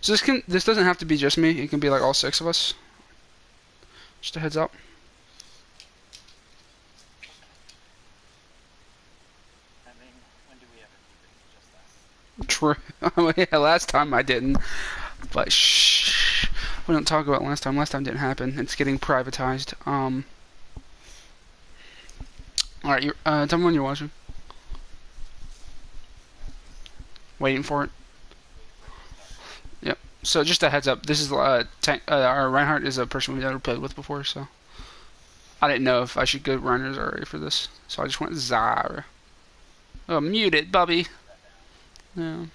So this doesn't have to be just me. It can be like all 6 of us. Just a heads up. I mean, when do we ever keep it just us? True. Yeah, last time I didn't. But shh. We don't talk about last time. Last time didn't happen. It's getting privatized. Alright, tell me when you're watching. Waiting for it. Yep. So just a heads up. This is our Reinhardt is a person we've never played with before, so I didn't know if I should go Reiners already for this. So I just went Zyra. Oh, mute it, Bubby. Yeah.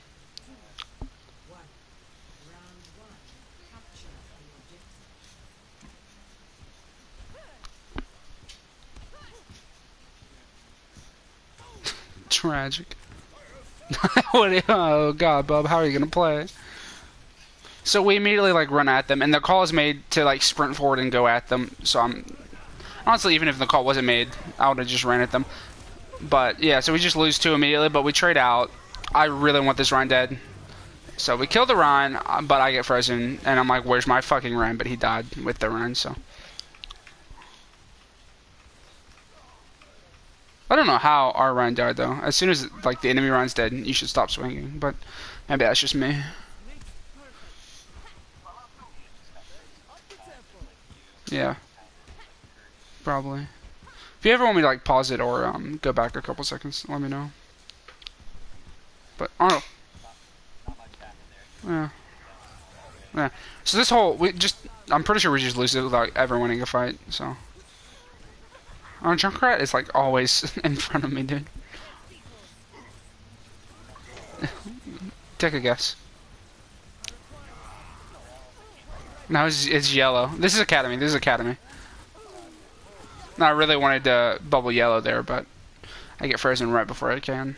Tragic. Oh god, Bub, how are you gonna play? So we immediately like run at them, and the call is made to like sprint forward and go at them. So I'm honestly, even if the call wasn't made, I would have just ran at them. But yeah, so we just lose 2 immediately, but we trade out. I really want this Rhine dead. So we kill the Rhine, but I get frozen, and I'm like, where's my fucking Rhine? But he died with the Rhine, so. I don't know how our Rhine died, though. As soon as, like, the enemy Rhine's dead, you should stop swinging, but maybe that's just me. Yeah. Probably. If you ever want me to, like, pause it or go back a couple seconds, let me know. But, I don't know. Yeah. Yeah. So this whole, I'm pretty sure we just lose it without ever winning a fight, so. Our Junkrat is, like, always in front of me, dude. Take a guess. No, it's yellow. This is Academy. This is Academy. No, I really wanted to bubble yellow there, but I get frozen right before I can.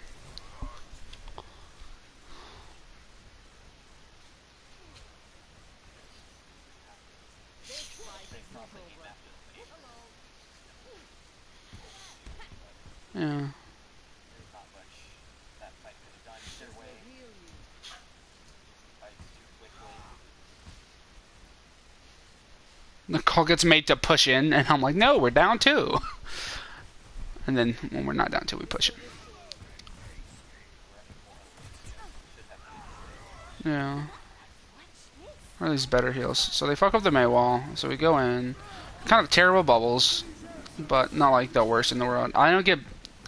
Yeah. The call gets made to push in, and I'm like, no, we're down 2. And then when we're not down 2, we push it. Yeah. Or these better heals. So they fuck up the Mei wall. So we go in. Kind of terrible bubbles, but not like the worst in the world. I don't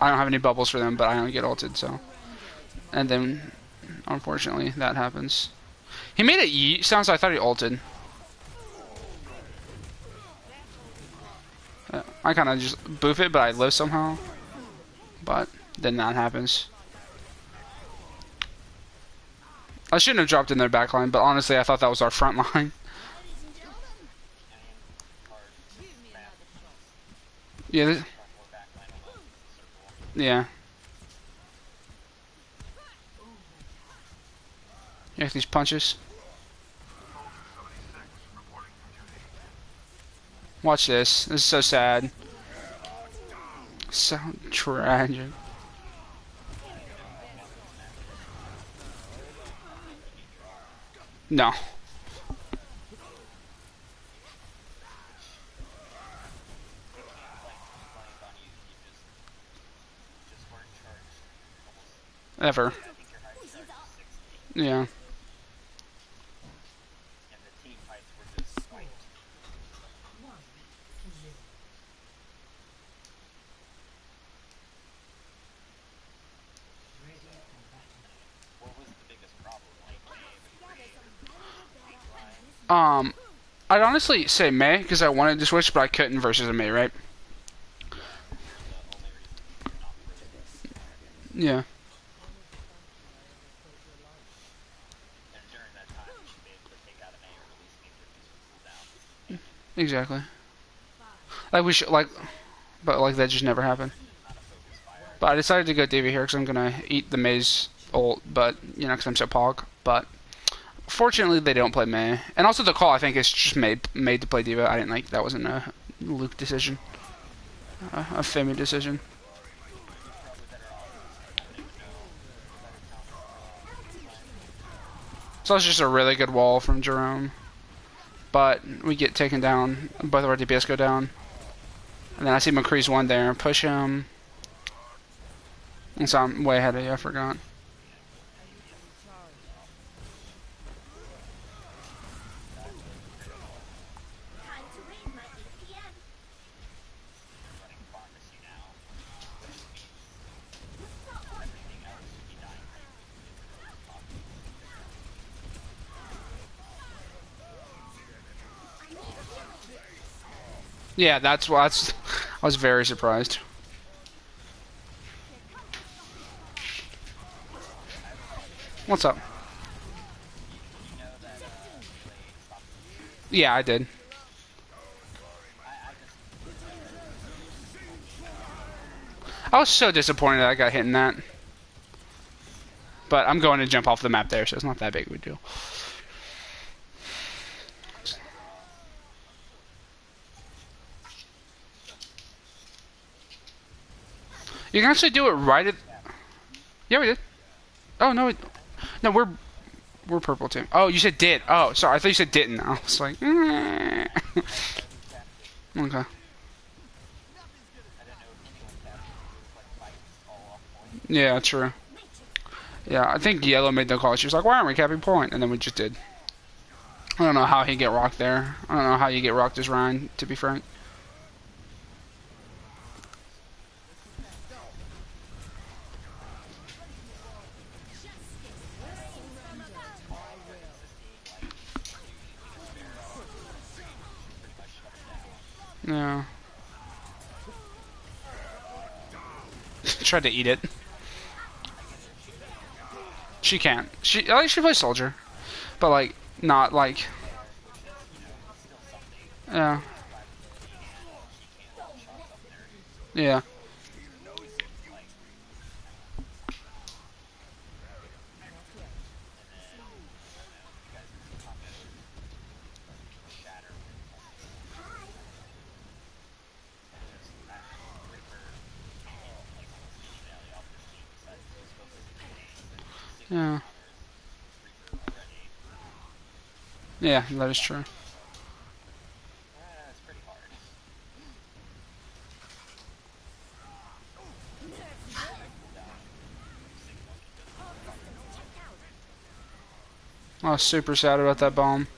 have any bubbles for them, but I don't get ulted, so. And then, unfortunately, that happens. He made it yeet sound, so I thought he ulted. I kind of just boof it, but I live somehow. But then that happens. I shouldn't have dropped in their backline, but honestly, I thought that was our front line. Yeah. Yeah. Yeah, these punches. Watch this. This is so sad. So tragic. No. Ever. Yeah. I'd honestly say Mei, because I wanted to switch, but I couldn't versus a Mei, right? Yeah. Exactly. Like we should, but like that just never happened. But I decided to go DV here because I'm gonna eat the Mei's ult, but you know, because I'm so pog. But fortunately, they don't play Mei, and also the call I think is just made to play D.Va. I didn't like that wasn't a Luke decision, a Femi decision. So it's just a really good wall from Jerome. But we get taken down. Both of our DPS go down. And then I see McCree's one there. Push him. And so I'm way ahead of you. I forgot. Yeah, that's why I was very surprised. What's up? Yeah, I did. I was so disappointed that I got hit in that. But I'm going to jump off the map there, so it's not that big of a deal. You can actually do it right at... Yeah, we did. Oh, no, no, we're purple team. Oh, you said did. Oh, sorry, I thought you said didn't. I was like... Okay. Yeah, true. Yeah, I think Yellow made the call. She was like, why aren't we capping point? And then we just did. I don't know how he get rocked there. I don't know how you get rocked as Ryan, to be frank. Yeah. Tried to eat it. She can't. At least she plays soldier. But, like, not, like... Yeah. Yeah. Yeah. Yeah, that is true. I was super sad about that bomb.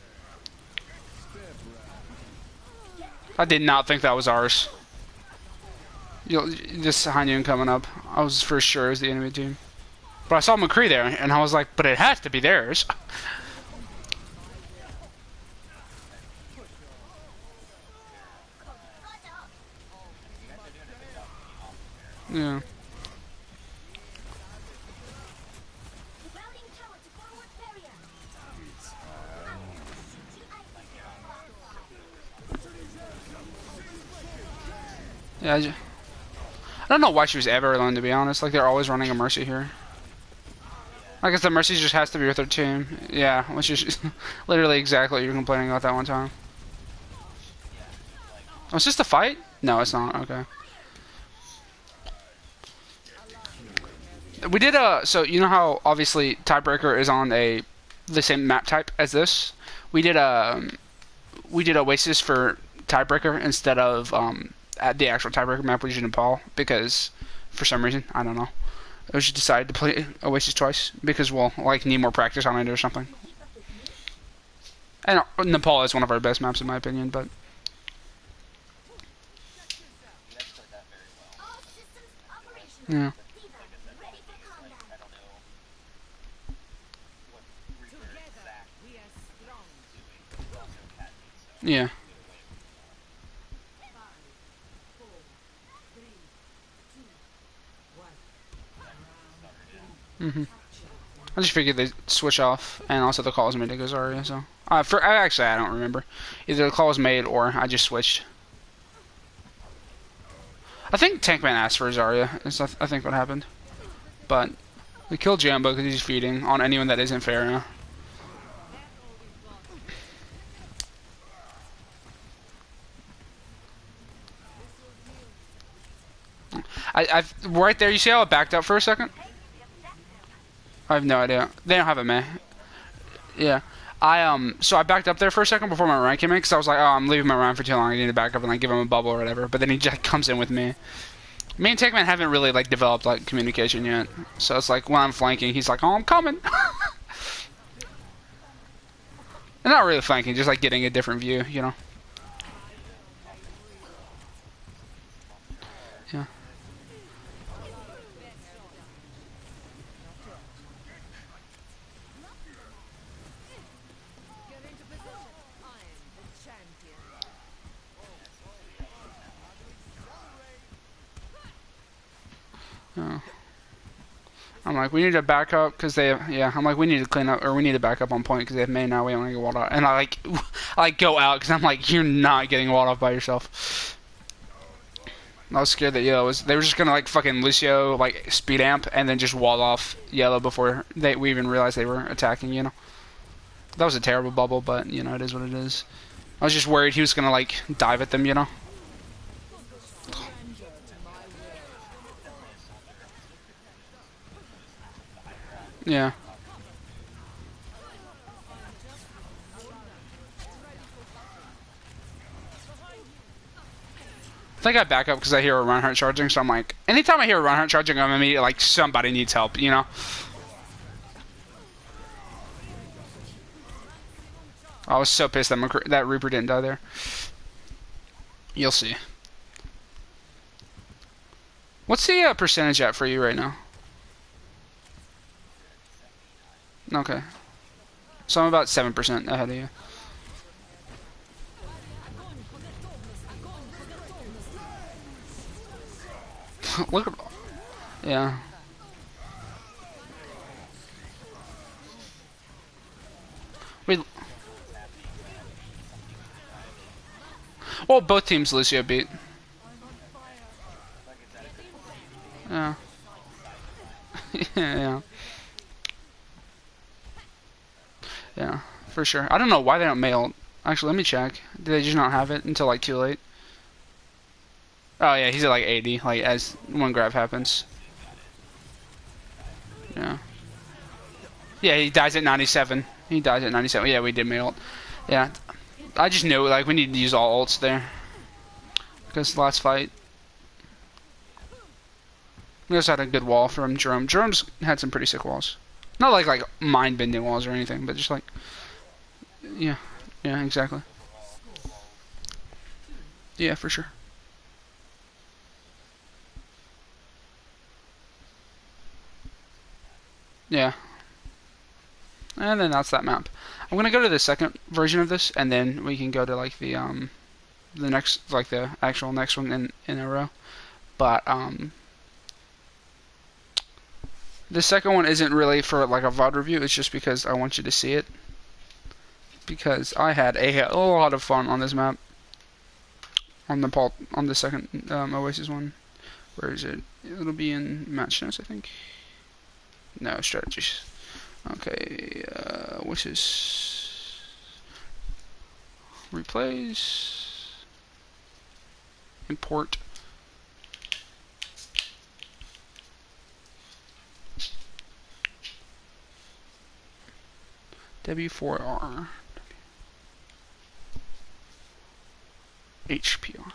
I did not think that was ours. This Hanyun coming up. I was for sure it was the enemy team. But I saw McCree there, and I was like, but it has to be theirs. Yeah. Yeah, I don't know why she was ever alone, to be honest. Like, they're always running a Mercy here. I guess the Mercy just has to be with her team. Yeah, which is literally exactly what you were complaining about that one time. Oh, is this the fight? No, it's not. Okay. We did so you know how obviously Tiebreaker is on the same map type as this? We did Oasis for Tiebreaker instead of at the actual Tiebreaker map we did Nepal because for some reason, I don't know. We just decided to play Oasis twice because we'll like need more practice on it or something. And Nepal is one of our best maps in my opinion, but yeah. Yeah. I just figured they'd switch off, and also the call was made to go Zarya, so... actually, I don't remember. Either the call was made, or I just switched. I think Tankman asked for Zarya, is I think what happened. But, we killed Jambo because he's feeding on anyone that isn't Pharah. Right there, you see how it backed up for a second? I have no idea. They don't have a meh. Yeah. So I backed up there for a second before my Ryan came in, because I was like, oh, I'm leaving my Ryan for too long, I need to back up and, like, give him a bubble or whatever, but then he just comes in with me. Me and Takeman haven't really, like, developed, like, communication yet, so it's like, when I'm flanking, he's like, oh, I'm coming! And not really flanking, just, like, getting a different view, you know? Yeah. Oh. I'm like, we need to back up because they have, yeah. I'm like, we need to clean up, or we need to back up on point because they have main now. We don't want to get walled off. And I like go out because I'm like, you're not getting walled off by yourself. I was scared that Yellow was. They were just gonna like fucking Lucio like speed amp and then just wall off Yellow before we even realized they were attacking. You know, that was a terrible bubble, but you know it is what it is. I was just worried he was gonna like dive at them. You know. Yeah. I think I back up because I hear a Reinhardt charging, so I'm like, anytime I hear a Reinhardt charging, I'm immediately like, somebody needs help, you know? I was so pissed that Reaper didn't die there. You'll see. What's the percentage at for you right now? Okay. So I'm about 7% ahead of you. Look at... Yeah. Wait. Well, both teams Lucio beat. Yeah. Yeah. Yeah, for sure. I don't know why they don't mail. Actually, let me check. Did they just not have it until like too late? Oh yeah, he's at like 80, like as one grab happens. Yeah. Yeah, he dies at 97. He dies at 97. Yeah, we did mail it. Yeah. I just knew, like, we need to use all ults there. Because the last fight, we also had a good wall from Jerome. Jerome's had some pretty sick walls. Not like mind-bending walls or anything, but just like... Yeah. Yeah, exactly. Yeah, for sure. Yeah. And then that's that map. I'm gonna go to the second version of this, and then we can go to like the next, like the actual next one in a row. But the second one isn't really for like a VoD review. It's just because I want you to see it. Because I had a lot of fun on this map. On the second Oasis one. Where is it? It'll be in match notes, I think. No, strategies. Okay, which is replays, import. W4R. HPR.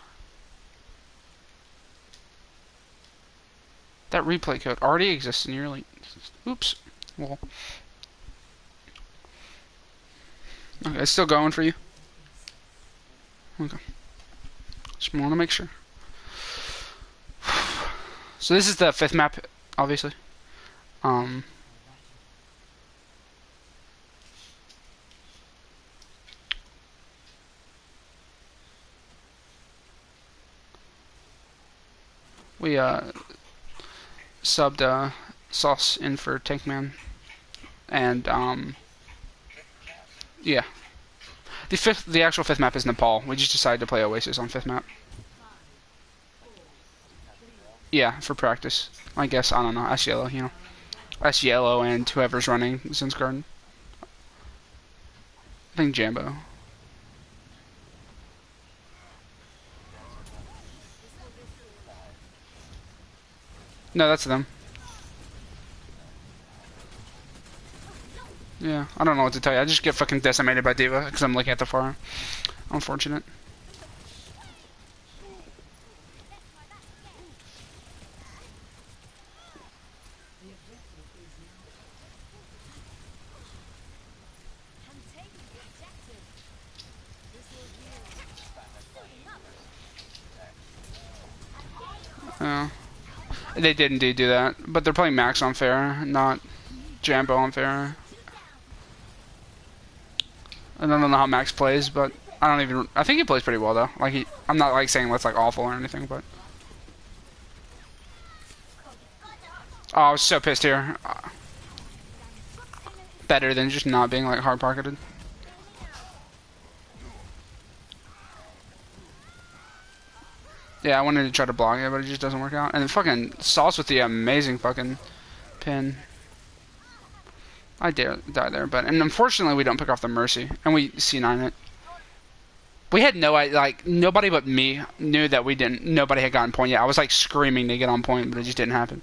That replay code already exists in your link. Oops. Well. Okay, it's still going for you? Okay. Just want to make sure. So this is the 5th map, obviously. We subbed Sauce in for Tankman, and yeah. The actual 5th map is Nepal. We just decided to play Oasis on 5th map. Yeah, for practice. I guess, I don't know, S Yellow, you know. S Yellow and whoever's running Zin's Garden. I think Jambo. No, that's them. Yeah, I don't know what to tell you. I just get fucking decimated by D.Va because I'm looking at the far. Unfortunate. Yeah. They did indeed do that, but they're playing Max on Pharah, not Jambo on Pharah. I don't know how Max plays, but I think he plays pretty well though. Like I'm not like saying that's like awful or anything, but. Oh, I was so pissed here. Better than just not being like hard pocketed. Yeah, I wanted to try to block it, but it just doesn't work out. And then fucking Sauce with the amazing fucking pin. I dare die there, and unfortunately we don't pick off the Mercy, and we C9 it. We had nobody but me knew that nobody had gotten point yet. I was like screaming to get on point, but it just didn't happen.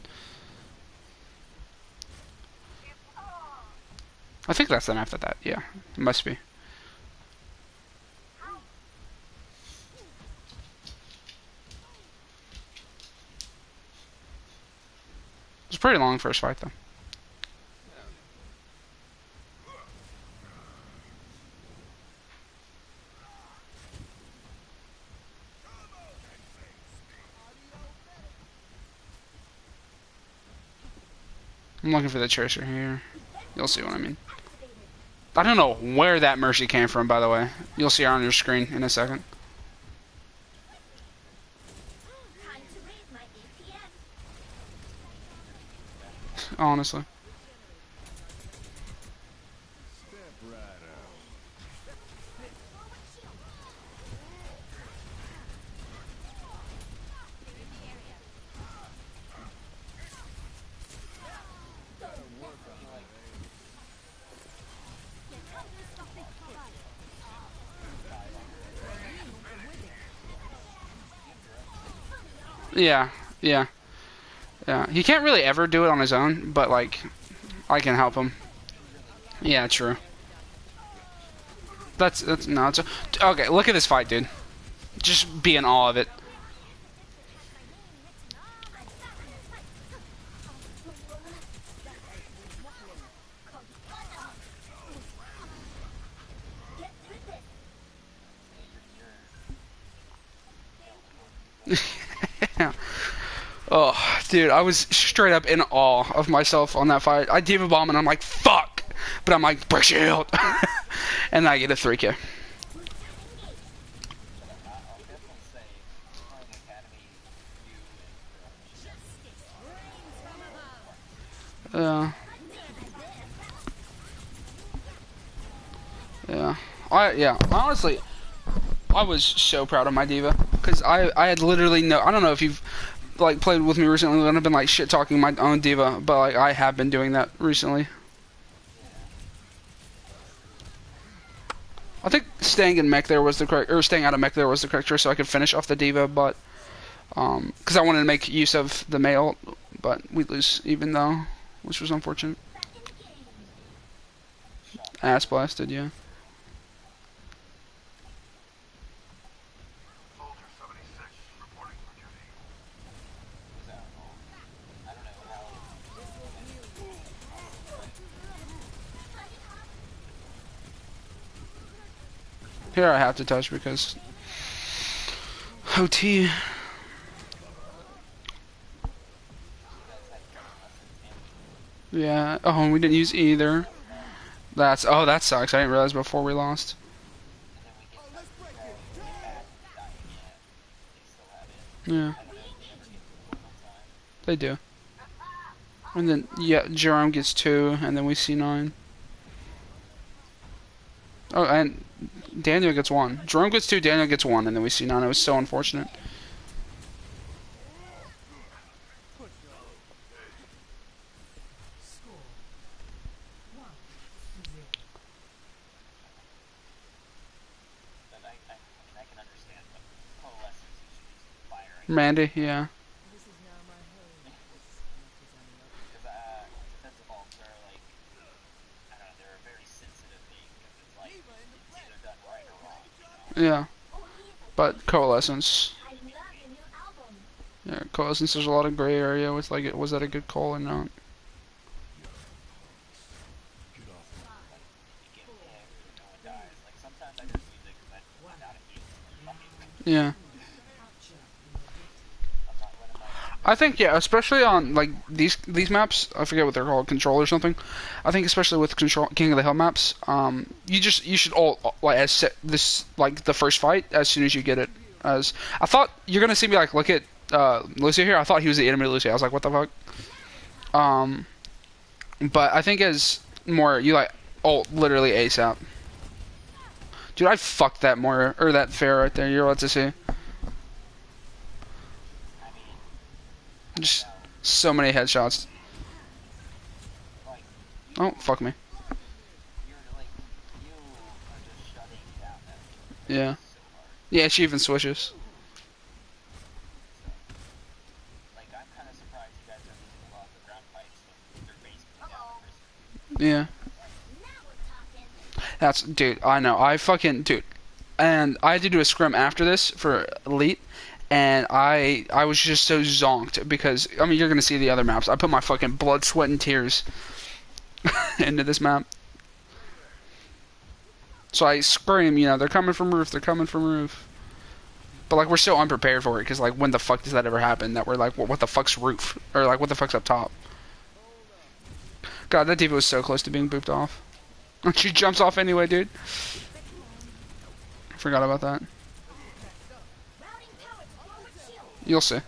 I think that's enough of that, yeah. It must be. It was a pretty long first fight though. I'm looking for the Tracer here. You'll see what I mean. I don't know where that Mercy came from, by the way. You'll see her on your screen in a second. Honestly. Yeah, yeah. Yeah, he can't really ever do it on his own, but like, I can help him. Yeah, true. That's no. Okay, look at this fight, dude. Just be in awe of it. Yeah. Oh, dude, I was straight up in awe of myself on that fight. I D.Va bomb and I'm like, fuck! But I'm like, break shield! And I get a 3K. Yeah. Honestly, I was so proud of my D.Va. Because I had literally I don't know if you've like played with me recently and I've been like shit talking my own D.Va, but like I have been doing that recently. I think staying in mech there was the correct, or staying out of mech there was the correct choice, so I could finish off the D.Va, but because I wanted to make use of the male, but we lose even though, which was unfortunate. Ass blasted, yeah. Here I have to touch because OT. Yeah. Oh, and we didn't use either. That sucks. I didn't realize before we lost. Yeah. They do. And then yeah, Jerome gets 2, and then we see 9. Oh, and Daniel gets 1. Jerome gets 2, Daniel gets 1, and then we see 9. It was so unfortunate. Mandy, yeah. Yeah, but Coalescence. Yeah, Coalescence. There's a lot of gray area with like, was that a good call or not? Yeah. I think yeah, especially on like these maps, I forget what they're called, Control or something. I think especially with Control King of the Hill maps, you should all like as set this like the first fight as soon as you get it. As I thought you're gonna see me like look at Lucio here. I thought he was the enemy Lucio. I was like, what the fuck? Um, but I think as more you like ult literally ASAP. Dude, I fucked that more or that fair right there. You're about to see. Just so many headshots. Oh, fuck me. Yeah. Yeah, she even switches. Yeah. That's, dude, I know. I fucking, dude. And I had to do a scrim after this for Elite, and I was just so zonked because, I mean, you're gonna see the other maps. I put my fucking blood, sweat, and tears into this map. So I scream, you know, they're coming from roof, they're coming from roof. But, like, we're so unprepared for it, because, like, when the fuck does that ever happen? That we're like, what the fuck's roof? Or, like, what the fuck's up top? God, that diva was so close to being booped off. She jumps off anyway, dude. Forgot about that. You'll see.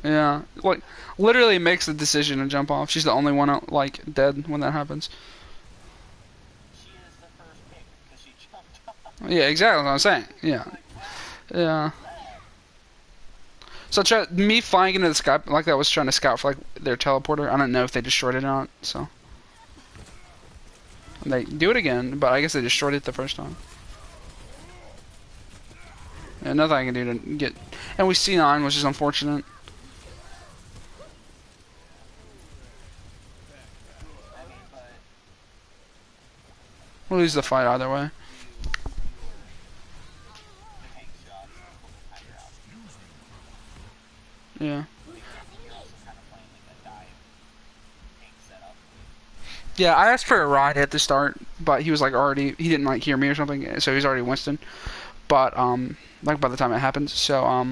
Yeah, like literally makes the decision to jump off. She's the only one out, like dead when that happens. Yeah, exactly what I'm saying. Yeah, yeah. So me flying into the sky like that was trying to scout for like their teleporter. I don't know if they destroyed it or not. So they do it again, but I guess they destroyed it the first time. Yeah, nothing I can do to get. And we C9, which is unfortunate. We'll lose the fight either way. Yeah. Yeah, I asked for a ride at the start, but he was like already, he didn't like hear me or something, so he's already Winston. But, like by the time it happened, so,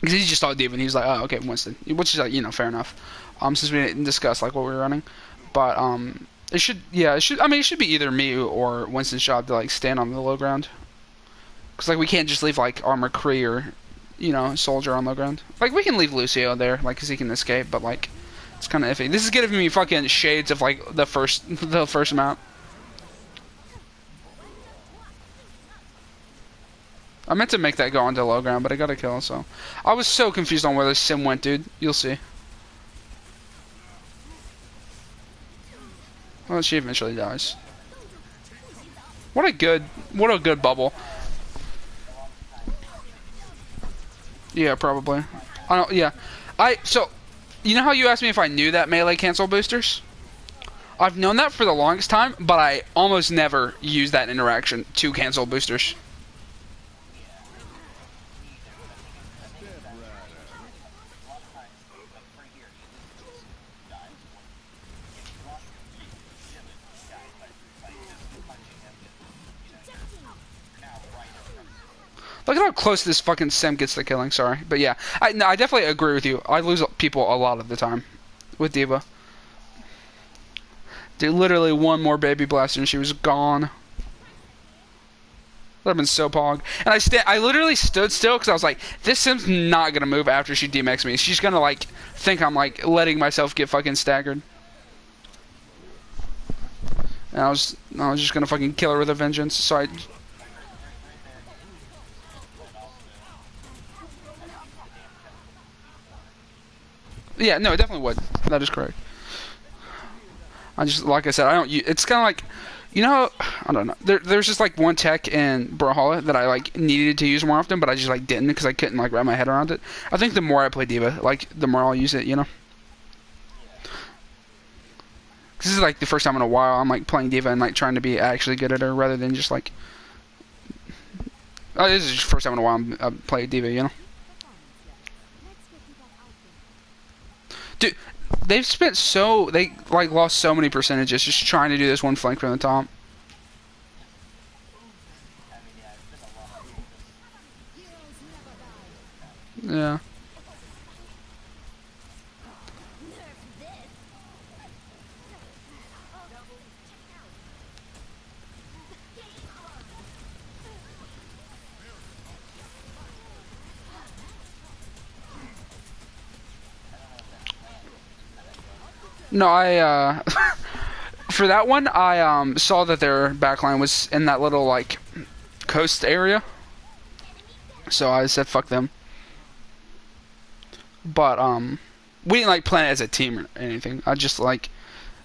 because he just thought David, and he was like, oh, okay, Winston. Which is like, you know, fair enough. Since we didn't discuss like what we were running. But, it should, yeah, I mean, it should be either me or Winston's job to like stand on the low ground. Because, like, we can't just leave like our McCree or, you know, Soldier on low ground. Like, we can leave Lucio there, like, because he can escape, but, like, it's kind of iffy. This is giving me fucking shades of, like, the first map. I meant to make that go onto low ground, but I got a kill, so. I was so confused on where this sim went, dude. You'll see. Well, she eventually dies. What a good bubble. Yeah, probably. I don't, yeah. So, you know how you asked me if I knew that melee cancel boosters? I've known that for the longest time, but I almost never use that interaction to cancel boosters. Look at how close this fucking sim gets to killing, sorry. But yeah, I definitely agree with you. I lose people a lot of the time with D.Va. Dude, literally one more baby blaster and she was gone. That would have been so pog. And I literally stood still because I was like, this sim's not going to move after she DMX me. She's going to, like, think I'm, like, letting myself get fucking staggered. And I was just going to fucking kill her with a vengeance, so I... Yeah, no, it definitely would. That is correct. I just, like I said, I don't... It's kind of like... You know, I don't know. There's just like one tech in Brawlhalla that I like needed to use more often, but I just like didn't because I couldn't like wrap my head around it. I think the more I play D.Va, like the more I'll use it. You know, this is like the first time in a while I'm like playing D.Va and like trying to be actually good at her rather than just like This is the first time in a while I play D.Va, you know. Dude, they've spent they like lost so many percentages just trying to do this one flank from the top. I mean, yeah, it's been a lot of Yeah. No, I for that one I saw that their backline was in that little like coast area. So I said fuck them. But we didn't like plan it as a team or anything. I just like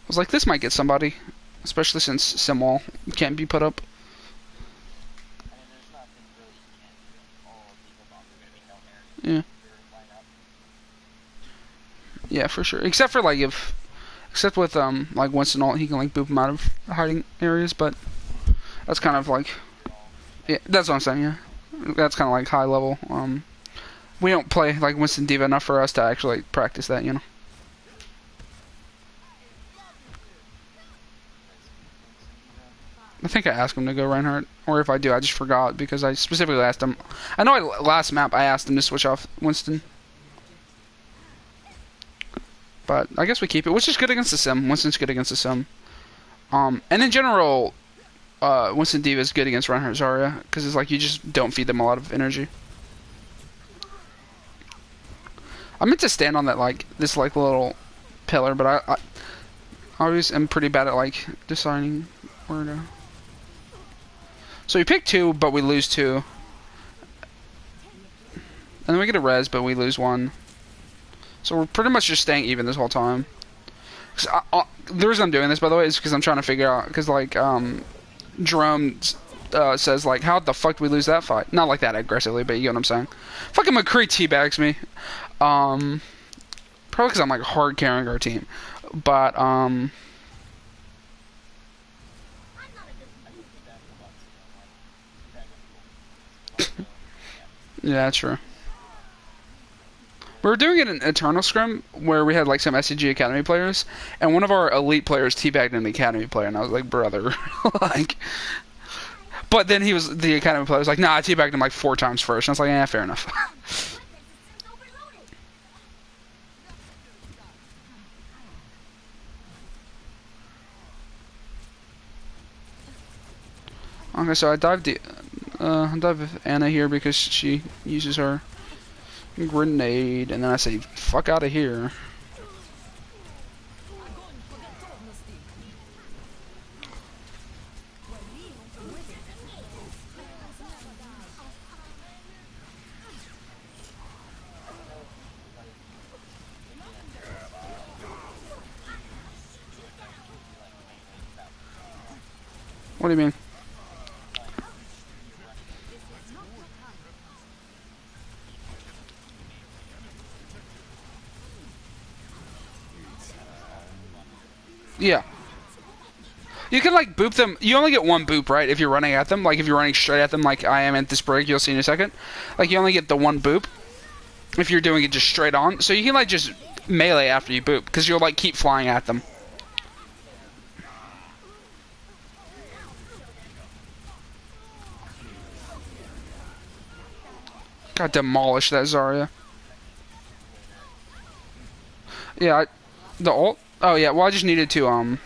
was like this might get somebody, especially since Simwall can't be put up. I mean, there's nothing really you can do. All of the bombs are going to be no air. Yeah. Yeah, for sure. Except with like Winston ult, he can like boop him out of hiding areas, but that's kind of like yeah, that's what I'm saying. Yeah, that's kind of like high level. We don't play like Winston D.Va enough for us to actually like, practice that, you know. I think I asked him to go Reinhardt, or if I do, I just forgot because I specifically asked him. I know last map I asked him to switch off Winston. But I guess we keep it, which is good against the sim. Winston's good against the sim. And in general, Winston D.Va is good against Reinhardt Zarya, because it's like you just don't feed them a lot of energy. I meant to stand on that like this like little pillar, but I always am pretty bad at like deciding where to. So we pick 2, but we lose 2, and then we get a res, but we lose 1. So we're pretty much just staying even this whole time. The reason I'm doing this, by the way, is because I'm trying to figure out, because like Jerome says like, how the fuck did we lose that fight? Not like that aggressively, but you get what I'm saying. Fucking McCree teabags me. Probably because I'm like hard carrying our team, but yeah, true. We were doing it in Eternal Scrim where we had like some SDG Academy players, and one of our elite players teabagged an Academy player, and I was like, brother, like. But then the Academy player was like, nah, I teabagged him like 4 times first, and I was like, yeah, fair enough. Okay, so I dive Anna here because she uses her grenade, and then I say, fuck out of here. What do you mean? Yeah. You can like boop them. You only get 1 boop, right? If you're running at them, like if you're running straight at them, like I am at this break, you'll see in a second. Like you only get the 1 boop if you're doing it just straight on. So you can like just melee after you boop because you'll like keep flying at them. God, demolish that Zarya. Yeah, the ult. Oh yeah, well I just needed to I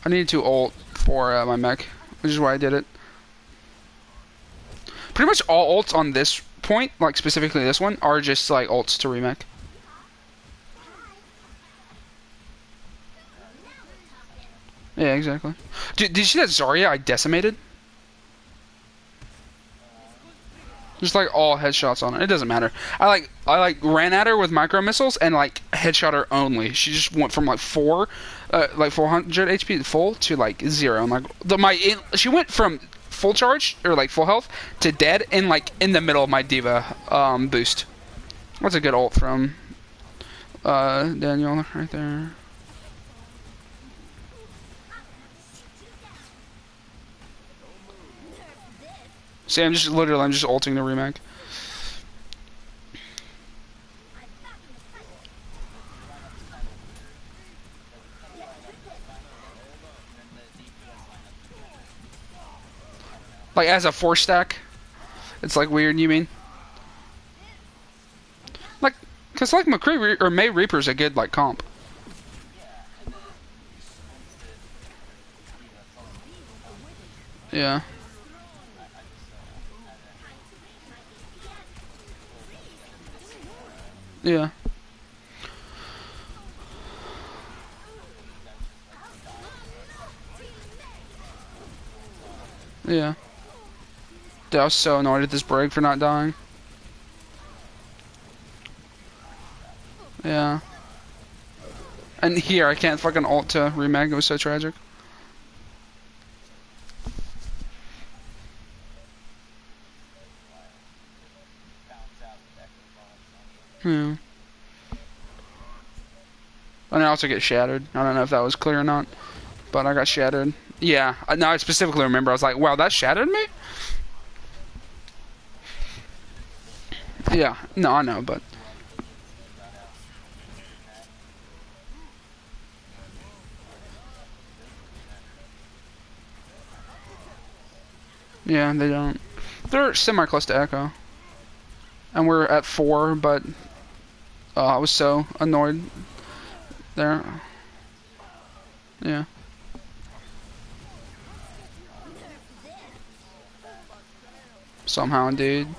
needed to ult for my mech, which is why I did it. Pretty much all ults on this point, like specifically this one, are just like ults to remech. Yeah, exactly. Did you see that Zarya I decimated? Just like all headshots on it. It doesn't matter. I ran at her with micro missiles and like headshot her only. She just went from like 400 HP full to like 0. And like she went from full charge or like full health to dead in like in the middle of my D.Va boost. That's a good ult from Daniel right there. See, I'm just ulting the remake. Your lineup's kind of weird. Like, you kind of line up just fine together, and then the DPS line up together. I don't know. Like as a 4 stack, it's like weird. You mean? Like, cause like McCree or May Reaper's a good like comp. Yeah, and then Winston or D.Va's also a good comp. Yeah. I just and then those all together, this era. Yeah. Or you guys just like die to bullseye. Yeah. Dude, I was so annoyed at this break for not dying. Yeah. And here, I can't fucking ult to remag. It was so tragic. Bounce out with echo bombs on you. Yeah. And I also get shattered. I don't know if that was clear or not, but I got shattered. Yeah. No, I specifically remember. I was like, wow, that shattered me? Yeah. No, I know, but... Well, me and C got out in that. Those three matters. Yeah, they don't. They're semi-close to Echo. And we're at 4, but... I was so annoyed there. Yeah. Somehow, indeed. Not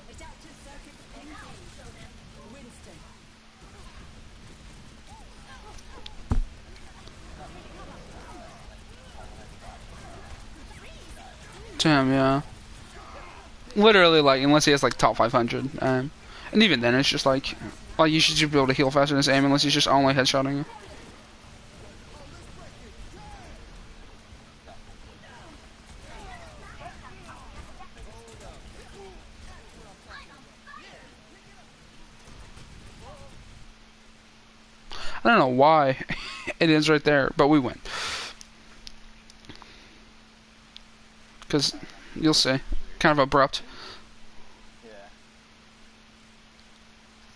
many places that like all heavy body die. Damn, yeah. Literally, like, unless he has, like, top 500. And even then, it's just like... Like, you should just be able to heal faster than his aim unless he's just only headshotting you. I don't know why it is right there, but we win. Because, you'll see. Kind of abrupt. Yeah.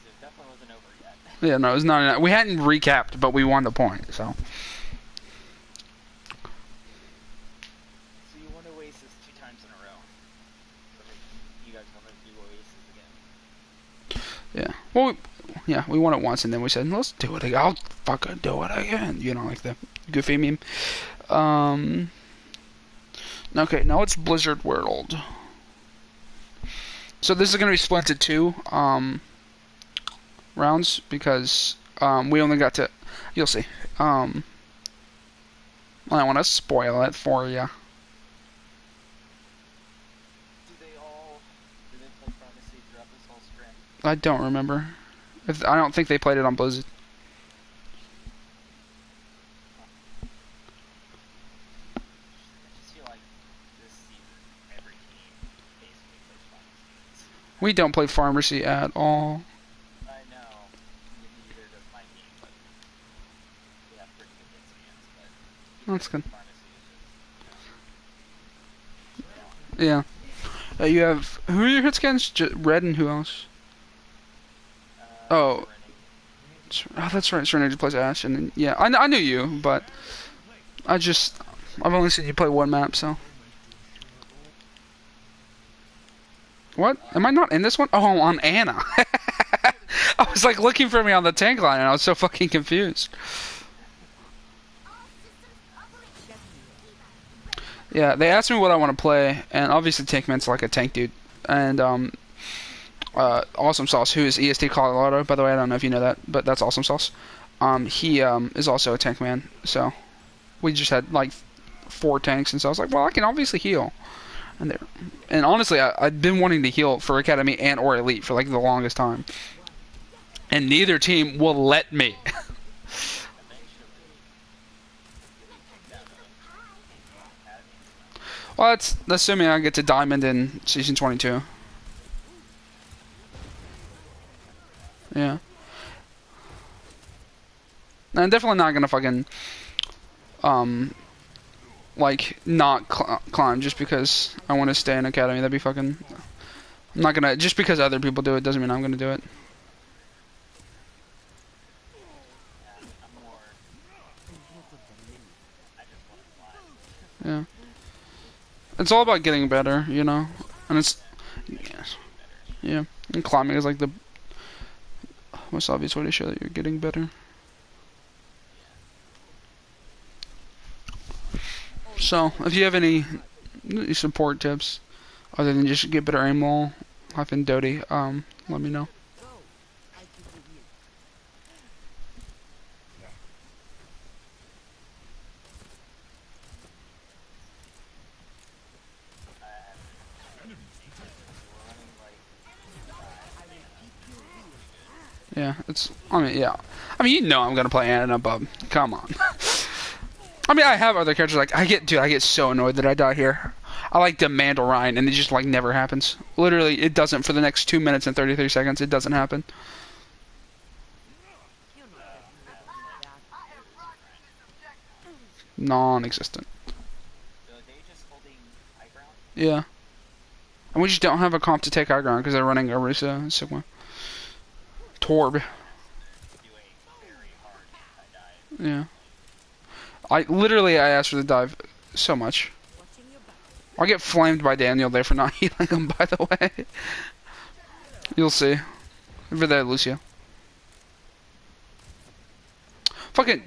It definitely wasn't over yet. Yeah, no, it was not enough. We hadn't recapped, but we won the point, so. So you won Oasis 2 times in a row. So you guys want to do Oasis again? Yeah. Well, we won it once, and then we said, let's do it again. I'll fucking do it again. You know, like the Goofy meme. Okay, now it's Blizzard World. So this is going to be split into 2 rounds, because we only got to... You'll see. I don't want to spoil it for you. Do they play Pharmacy throughout this whole scrim? I don't remember. I don't think they played it on Blizzard. I just feel like this season every team basically plays Pharmacy. We don't play Pharmacy at all. I know. Neither does my team, but we have pretty good hit scans. But That's good. Pharmacy is just, you know. Yeah. You have... Who are your hit scans? Red and who else? Oh. Oh, that's right. Serenity plays Ash, and then, yeah, I knew you, but I've only seen you play one map, so. What? Am I not in this one? Oh, I'm on Anna. I was like looking for me on the tank line, and I was so fucking confused. Yeah, they asked me what I want to play, and obviously Tankman's like a tank dude, and Awesome Sauce, who is EST Colorado, by the way, I don't know if you know that, but that's Awesome Sauce. He is also a tank man, so we just had like 4 tanks, and so I was like, well, I can obviously heal. And honestly, I've been wanting to heal for Academy and or Elite for like the longest time, and neither team will let me. Well, that's assuming I get to Diamond in Season 22. Yeah. And I'm definitely not gonna fucking like not climb just because I want to stay in academy. That'd be fucking. I'm not gonna just because other people do it doesn't mean I'm gonna do it. Yeah. It's all about getting better, you know, and it's yeah. And climbing is like the most obvious way to show that you're getting better. So, if you have any support tips other than just get better aim wall, Doty, let me know. Yeah, it's. I mean, yeah. I mean, you know, I'm gonna play Anna, but come on. I mean, I have other characters like I get so annoyed that I die here. I like demand Orion, and it just like never happens. Literally, it doesn't for the next 2 minutes and 33 seconds. It doesn't happen. Non-existent. Yeah. And we just don't have a comp to take high ground because they're running Arisa Sigma. Torb. Yeah. I asked for the dive so much. I'll get flamed by Daniel there for not healing him, by the way. You'll see. Over there, Lucio. Fucking.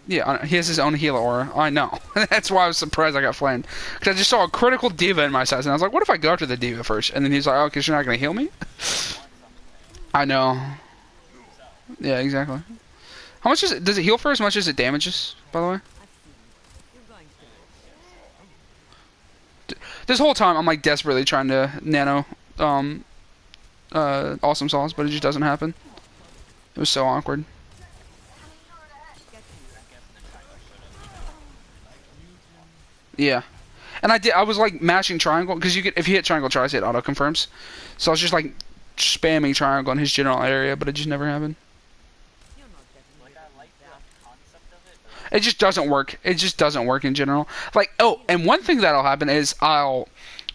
Yeah, he has his own healer aura. I know. That's why I was surprised I got flamed. Because I just saw a critical diva in my size, and I was like, what if I go after the diva first? And then he's like, oh, because you're not going to heal me? I know. Yeah, exactly. How much is it? Does it heal for as much as it damages, by the way? This whole time, I'm like desperately trying to nano awesome sauce, but it just doesn't happen. It was so awkward. Yeah. And I was like mashing triangle, because you get, if you hit triangle twice, it auto confirms. So I was just like spamming triangle in his general area, but it just never happened. It just doesn't work. It just doesn't work in general. Like, oh, and one thing that'll happen is I'll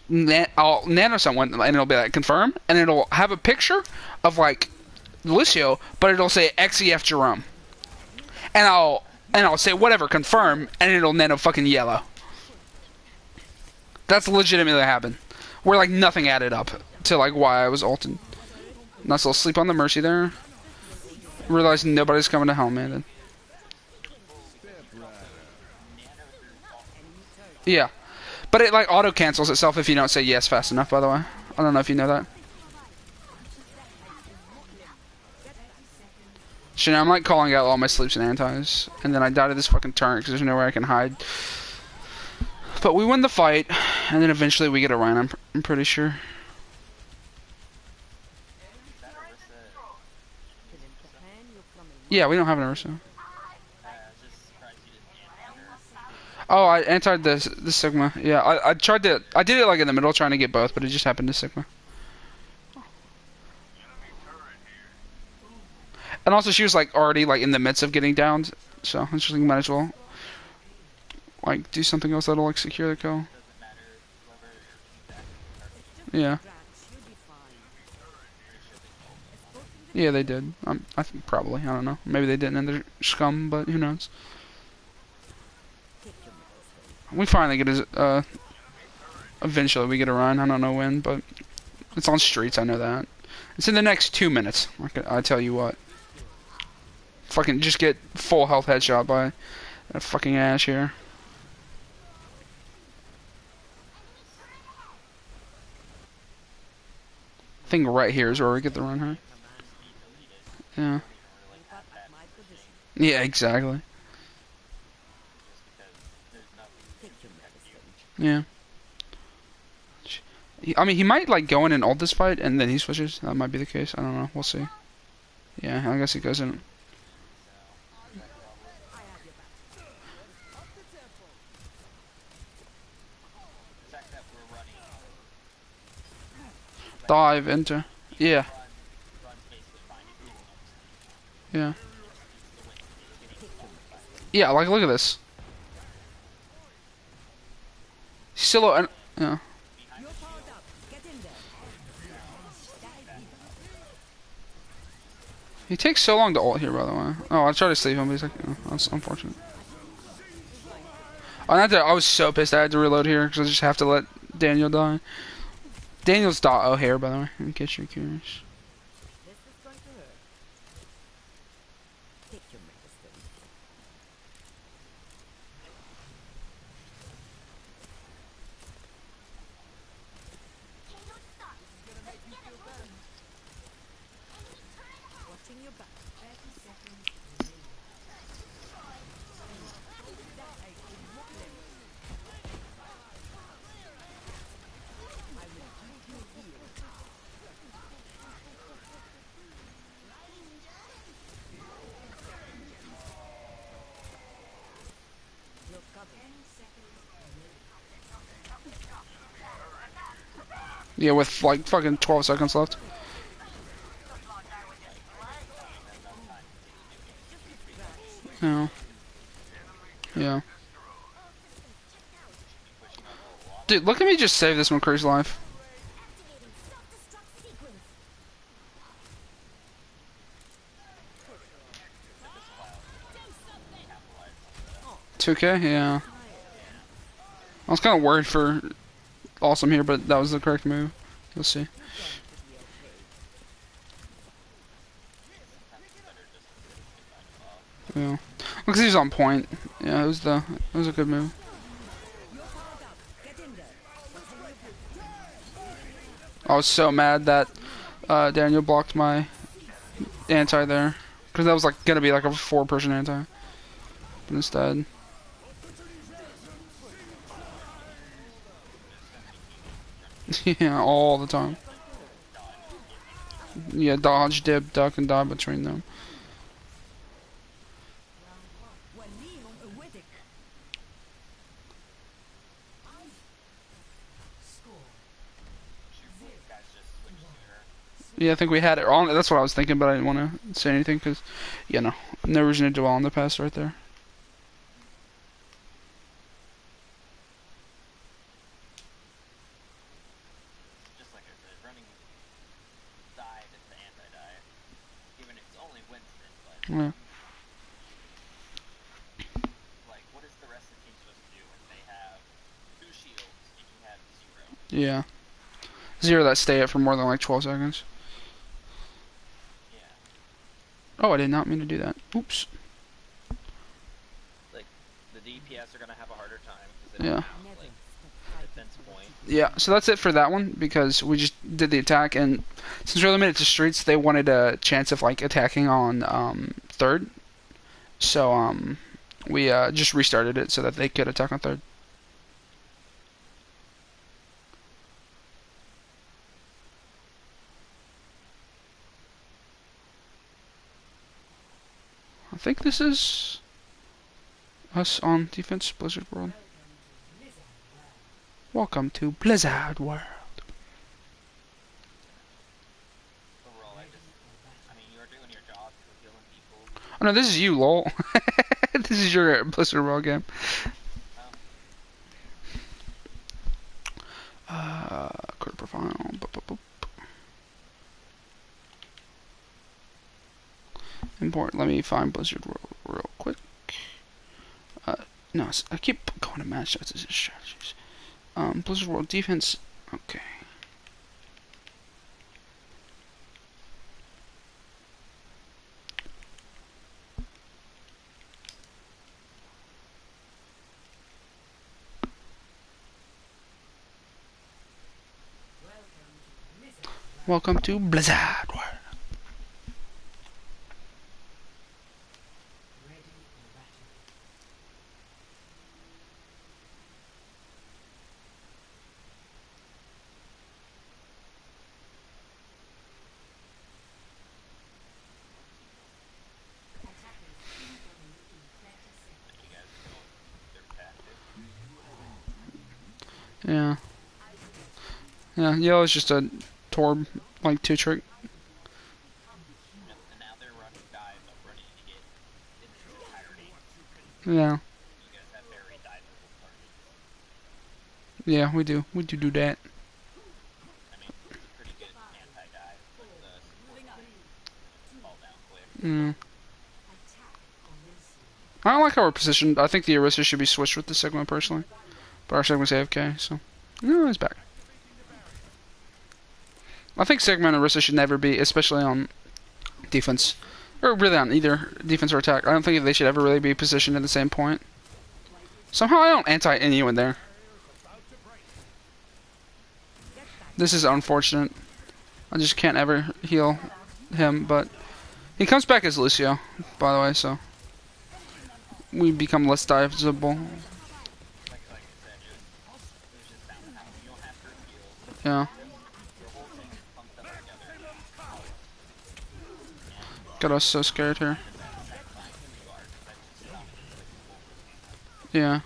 nano someone, and it'll be like confirm, and it'll have a picture of like Lucio, but it'll say XEF Jerome, and I'll say whatever confirm, and it'll nano fucking yellow. That's legitimately happened. Where like nothing added up to like why I was ulted. Nice little sleep on the Mercy there. Realized nobody's coming to help me then. Yeah. But it like auto cancels itself if you don't say yes fast enough, by the way. I don't know if you know that. So now I'm like calling out all my sleeps and antis, and then I die to this fucking turret because there's nowhere I can hide. But we win the fight, and then eventually we get a Rhine, I'm pretty sure. Yeah, we don't have an Ursa. Oh, I antied the Sigma. Yeah, I tried to. I did it like in the middle, trying to get both, but it just happened to Sigma. And also, she was like already like in the midst of getting downed, so I was just like, might as well like do something else that'll like secure the kill. Yeah. Yeah, they did. I think probably. I don't know. Maybe they didn't in their scum, but who knows. We finally get his, eventually we get a run. I don't know when, but it's on streets, I know that. It's in the next 2 minutes. I tell you what. Fucking just get full health headshot by that fucking Ash here. I think right here is where we get the run, huh? Yeah. Yeah, exactly. Yeah. I mean, he might like go in and ult this fight, and then he switches. That might be the case. I don't know. We'll see. Yeah, I guess he goes in. Dive into. Yeah. Yeah. Yeah, like look at this. Silo and yeah. behind the shield. He takes so long to ult here, by the way. Oh, I tried to save him, but he's like, oh, that's unfortunate. I was so pissed I had to reload here because I just have to let Daniel die. Daniel's dot O'Hare, by the way, in case you're curious. Yeah, with like fucking 12 seconds left. Yeah. Yeah. Dude, look at me just save this McCree's life. Took us a while to capitalize on the 2K? Yeah. yeah. I was kind of worried for Awesome here, but that was the correct move. You'll see. Sometimes it's better just to get back off. Yeah. Because he's on point. Yeah, it was a good move. I was so mad that Daniel blocked my anti there. Because that was like gonna be like a 4-person anti. But instead. Yeah, all the time. Yeah, dodge, dip, duck, and dive between them. Guys just switch sooner. Yeah, I think we had it on. That's what I was thinking, but I didn't want to say anything because, you know, no reason to dwell on the past right there. Just like I said, running dive into anti-dive. Even if it's only Winston, but Yeah. like, what is the rest of the team supposed to do when they have 2 shields and you have 0? Yeah. Zero that stay up for more than like 12 seconds. Yeah. Oh, I did not mean to do that. Oops. Like, the DPS are gonna have a harder time because they Yeah. don't have, like, defense point. Yeah, so that's it for that one because we just did the attack, and since we only made it to streets, they wanted a chance of like attacking on third. So we just restarted it so that they could attack on third. I think this is us on defense, Blizzard World. Welcome to Blizzard World. Overall, I mean, you're doing your job, you're healing people. Oh no, this is you, lol. This is your Blizzard World game. Credit profile. Boop, boop, boop. Import. Let me find Blizzard World real quick. No, I keep going to match strategies. Blizzard World defense. Okay. Welcome to Blizzard World. You guys are going their tactic. Yeah. Yeah, yellow's just a Torb, like 2-trick. And now they're running dive up ready to get in its entirety. Yeah. You guys have very diveable targets. Yeah, we do. We do that. I mean, he's a pretty good anti-guy, but the support can fall down quick. Mm. I don't like how we're positioned. I think the Orisa should be switched with the Sigma personally. But our Sigma's AFK, so. No, he's back. I think Sigma and Orisa should never be, especially on defense. Or really on either defense or attack. I don't think they should ever really be positioned at the same point. Somehow I don't anti anyone there. This is unfortunate. I just can't ever heal him, but he comes back as Lucio, by the way, so we become less diveable. Like I said, it was just down to how you don't have to heal. Yeah. Your whole team is pumped up together. Got us so scared here. That's the time who you are, because that's just Yeah.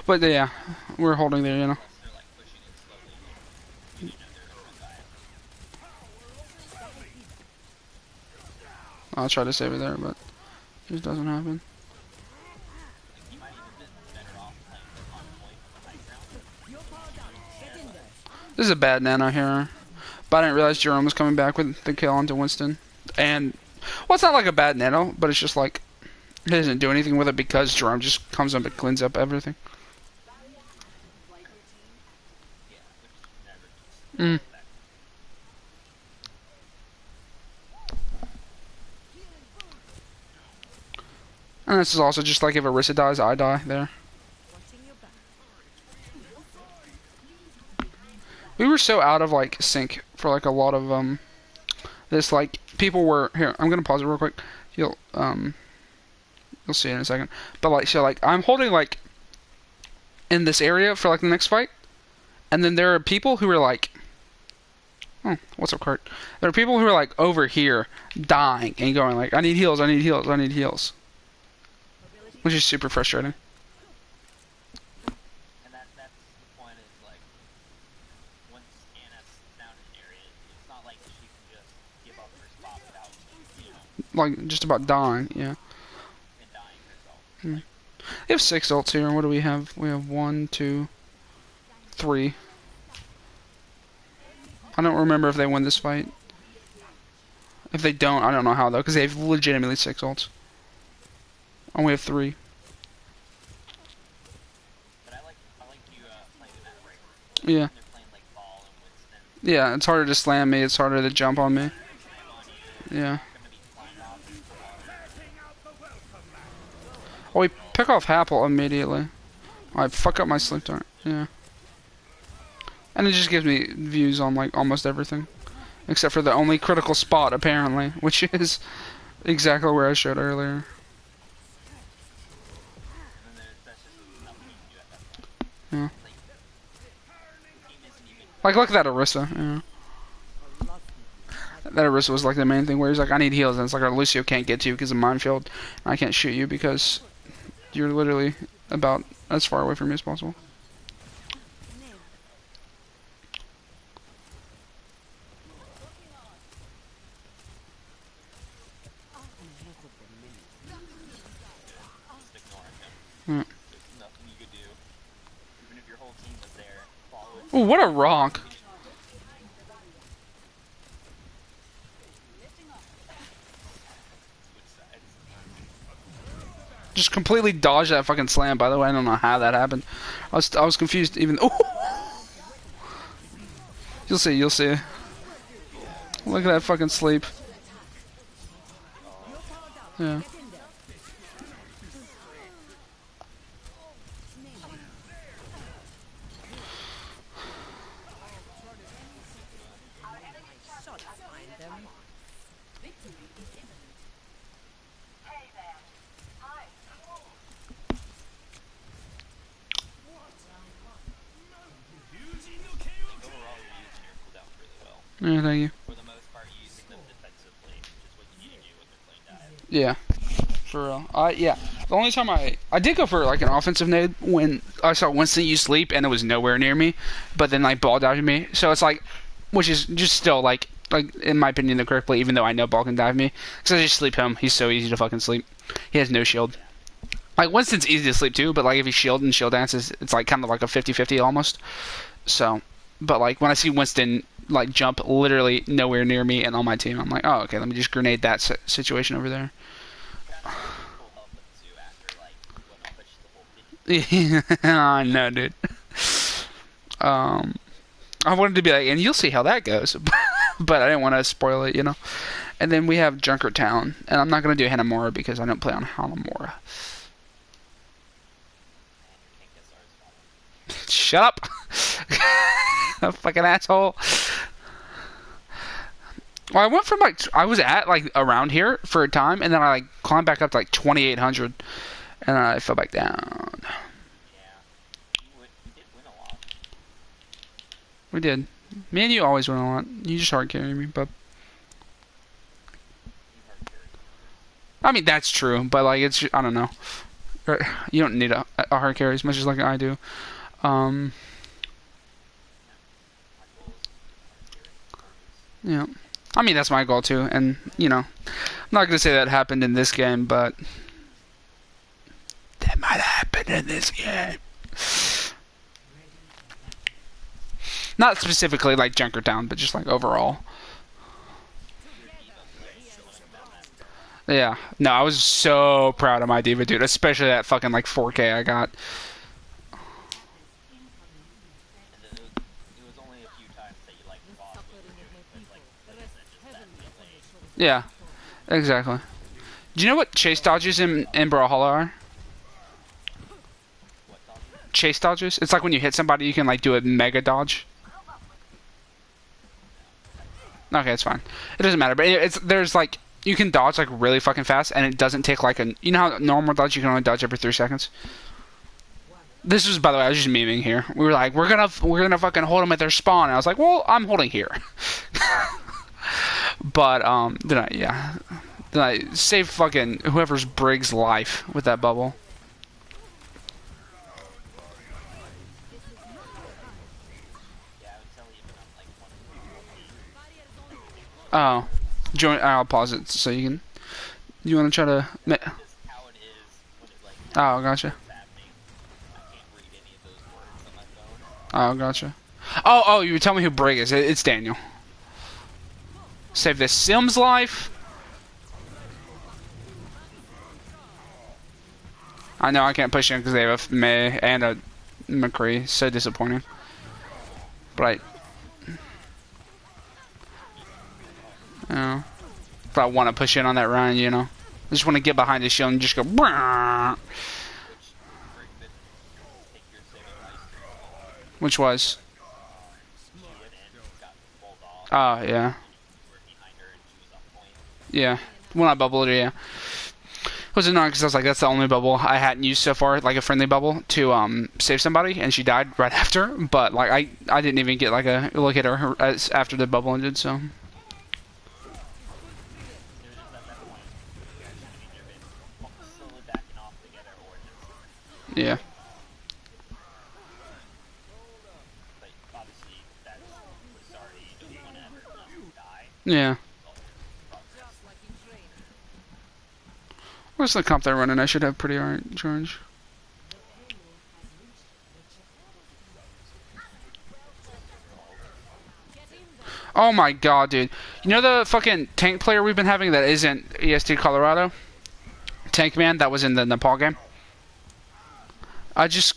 But yeah, we're holding there, you know. they're like pushing it slowly. You know they're gonna die. I'll try to save it there, but it just doesn't happen. Like, you might even been better off playing on point on the high ground. This is a bad nano here. But I didn't realize Jerome was coming back with the kill onto Winston. And, well, it's not like a bad nano, but it's just like, he doesn't do anything with it because Jerome just comes up and cleans up everything. Mm. And this is also just like if Orisa dies, I die there. We were so out of like sync for like a lot of this, like people were here. I'm gonna pause it real quick. You'll see it in a second. But like so like I'm holding like in this area for like the next fight, and then there are people who are like, oh, what's up, Kurt? There are people who are like over here dying and going like, I need heals, I need heals, I need heals, which is super frustrating. And that's the point is like, once Anna's down in an area, it's not like she can just give up her spot without, you know, Like just about dying, yeah. and dying herself. Hmm. We have 6 ults here. What do we have? We have 1, 2, 3. I don't remember if they win this fight. If they don't, I don't know how though, because they have legitimately 6 ults. And we have 3. But I like you playing in that break. Yeah. They're playing like Ball and Winston. Yeah, it's harder to slam me. It's harder to jump on me. Yeah. Oh, we pick off Happel immediately. I fuck up my sleep dart. Yeah. And it just gives me views on like almost everything. Except for the only critical spot apparently, which is exactly where I showed earlier. Yeah. Like look at that Orisa, yeah. That Orisa was like the main thing where he's like, I need heals, and it's like our Lucio can't get to you because of minefield. I can't shoot you because you're literally about as far away from me as possible. Hmm. Ooh, what a rock! Just completely dodged that fucking slam, by the way. I don't know how that happened. I was confused even. Oh! You'll see, you'll see. Look at that fucking sleep. Yeah. Yeah, thank you. For the most part, using them defensively, which is what you need to do when they're playing dive. Yeah, for real. Yeah, the only time I did go for like an offensive nade when I saw Winston use sleep and it was nowhere near me, but then like ball dived me. So it's like, which is just still like in my opinion the correct play, even though I know ball can dive me, because I just sleep him. He's so easy to fucking sleep. He has no shield. Like, Winston's easy to sleep too, but like if he's shield and shield dances, it's like kind of like a 50-50 almost. So, but like when I see Winston like jump literally nowhere near me and on my team, I'm like, oh, okay, let me just grenade that situation over there. I know, dude. I wanted to be like, and you'll see how that goes, but I didn't want to spoil it, you know. And then we have Junkertown, and I'm not gonna do Hanamura because I don't play on Hanamura. Shut up, a fucking asshole. Well, I went from like I was at like around here for a time, and then I like climbed back up to like 2,800, and I fell back down. We did. Me and you always win a lot. You just hard carry me, but I mean that's true. But like it's I don't know. You don't need a hard carry as much as like I do. Yeah. I mean that's my goal too, and you know, I'm not gonna say that happened in this game, but that might happen in this game. Not specifically like Junkertown, but just like overall. Yeah. No, I was so proud of my diva, dude. Especially that fucking like 4K I got. Yeah. Exactly. Do you know what chase dodges in Brawlhalla are? Chase dodges? It's like when you hit somebody, you can like do a mega dodge. Okay, it's fine. It doesn't matter, but there's like you can dodge like really fucking fast, and it doesn't take like a you know how normal dodge you can only dodge every 3 seconds. This was, by the way, I was just memeing here. We were like, we're gonna fucking hold them at their spawn, and I was like, well, I'm holding here. But then I saved fucking whoever's Briggs' life with that bubble. Oh, join. I'll pause it so you can. You want to try to? Oh, gotcha. Oh, gotcha. Oh, you were telling me who Brig is. It's Daniel. Save this Sim's life. I know I can't push in because they have a Mei and a McCree. So disappointing. But if I want to push in on that run, you know. I just want to get behind the shield and just go. Brrr. Which was? Oh, yeah. Yeah. When I bubbled her, yeah. It was annoying because I was like, that's the only bubble I hadn't used so far, like a friendly bubble, to save somebody, and she died right after. But, like, I didn't even get, like, a look at her after the bubble ended, so. Yeah. Yeah. What's the comp they're running? I should have pretty alright charge. Oh my god, dude. You know the fucking tank player we've been having that isn't EST Colorado? Tank man that was in the Nepal game? I just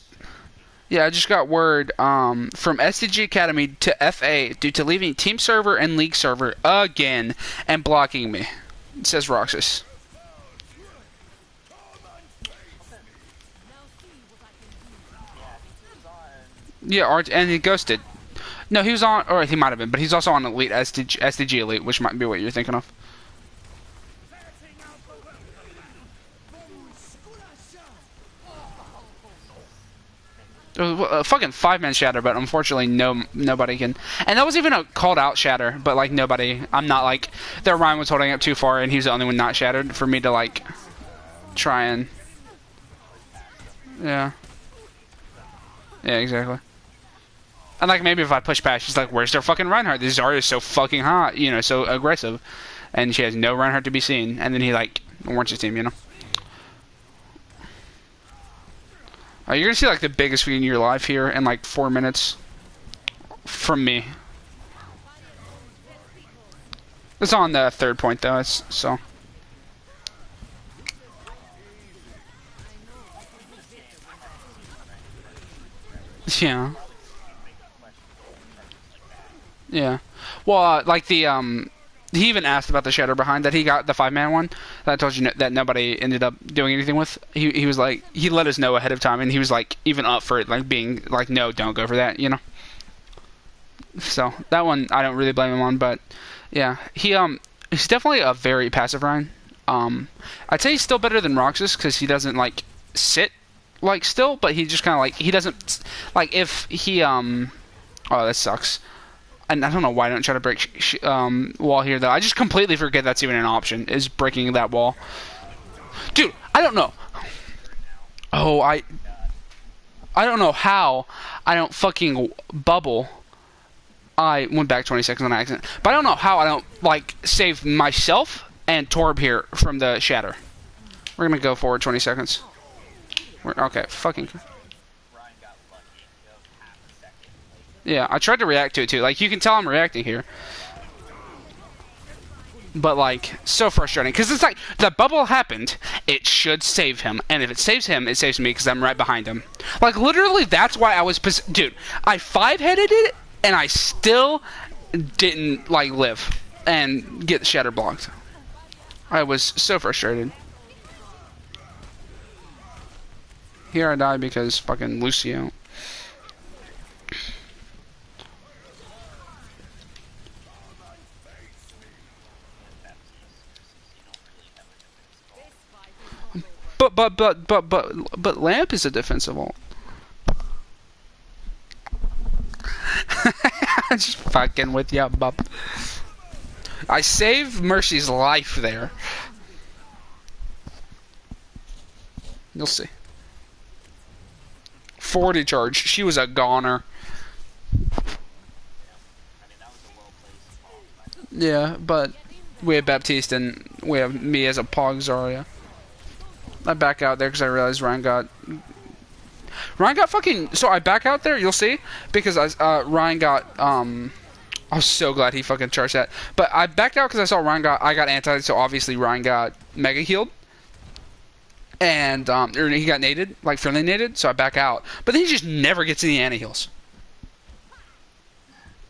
got word from SDG Academy to FA due to leaving team server and league server again and blocking me. It says Roxas. Yeah, and he ghosted. No, he was on, or he might have been, but he's also on Elite SDG Elite, which might be what you're thinking of. It was a fucking 5-man shatter, but unfortunately nobody can. And that was even a called out shatter, but like nobody. I'm not like their Ryan was holding up too far, and he was the only one not shattered for me to like try and. Yeah. Yeah, exactly. And like maybe if I push past, she's like, "Where's their fucking Reinhardt? This Zarya is so fucking hot, you know, so aggressive," and she has no Reinhardt to be seen. And then he like warns his team, you know. You're gonna see like the biggest feed in your life here in like 4 minutes from me. It's on the third point though. It's so. Yeah. Yeah. Well, like the he even asked about the shatter behind that he got the 5-man one that I told you that nobody ended up doing anything with. He was like he let us know ahead of time and he was like even up for it, like being like no, don't go for that, you know. So that one I don't really blame him on, but yeah, he's definitely a very passive Ryan. I'd say he's still better than Roxas because he doesn't like sit like still, but he just kind of like he doesn't like if he oh, that sucks. And I don't know why I don't try to break wall here though. I just completely forget that's even an option, is breaking that wall. Dude, I don't know. Oh, I don't know how I don't fucking bubble. I went back 20 seconds on accident. But I don't know how I don't like save myself and Torb here from the shatter. We're gonna go forward 20 seconds. Okay, fucking. Yeah, I tried to react to it too. Like, you can tell I'm reacting here. But, like, so frustrating. Because it's like, the bubble happened, it should save him. And if it saves him, it saves me because I'm right behind him. Like, literally, that's why I was... Dude, I 5-headed it, and I still didn't, like, live. And get the shatter blocked. I was so frustrated. Here I die because fucking Lucio. But Lamp is a defensive ult. Just fucking with ya, bub. I saved Mercy's life there. You'll see. 40 charge. She was a goner. Yeah, but we have Baptiste and we have me as a Pog Zarya. I back out there because I realized Ryan got fucking. So I back out there. You'll see because Ryan got I was so glad he fucking charged that. But I backed out because I saw I got anti. So obviously Ryan got mega healed. And or he got naded, like friendly naded. So I back out. But then he just never gets any anti heals.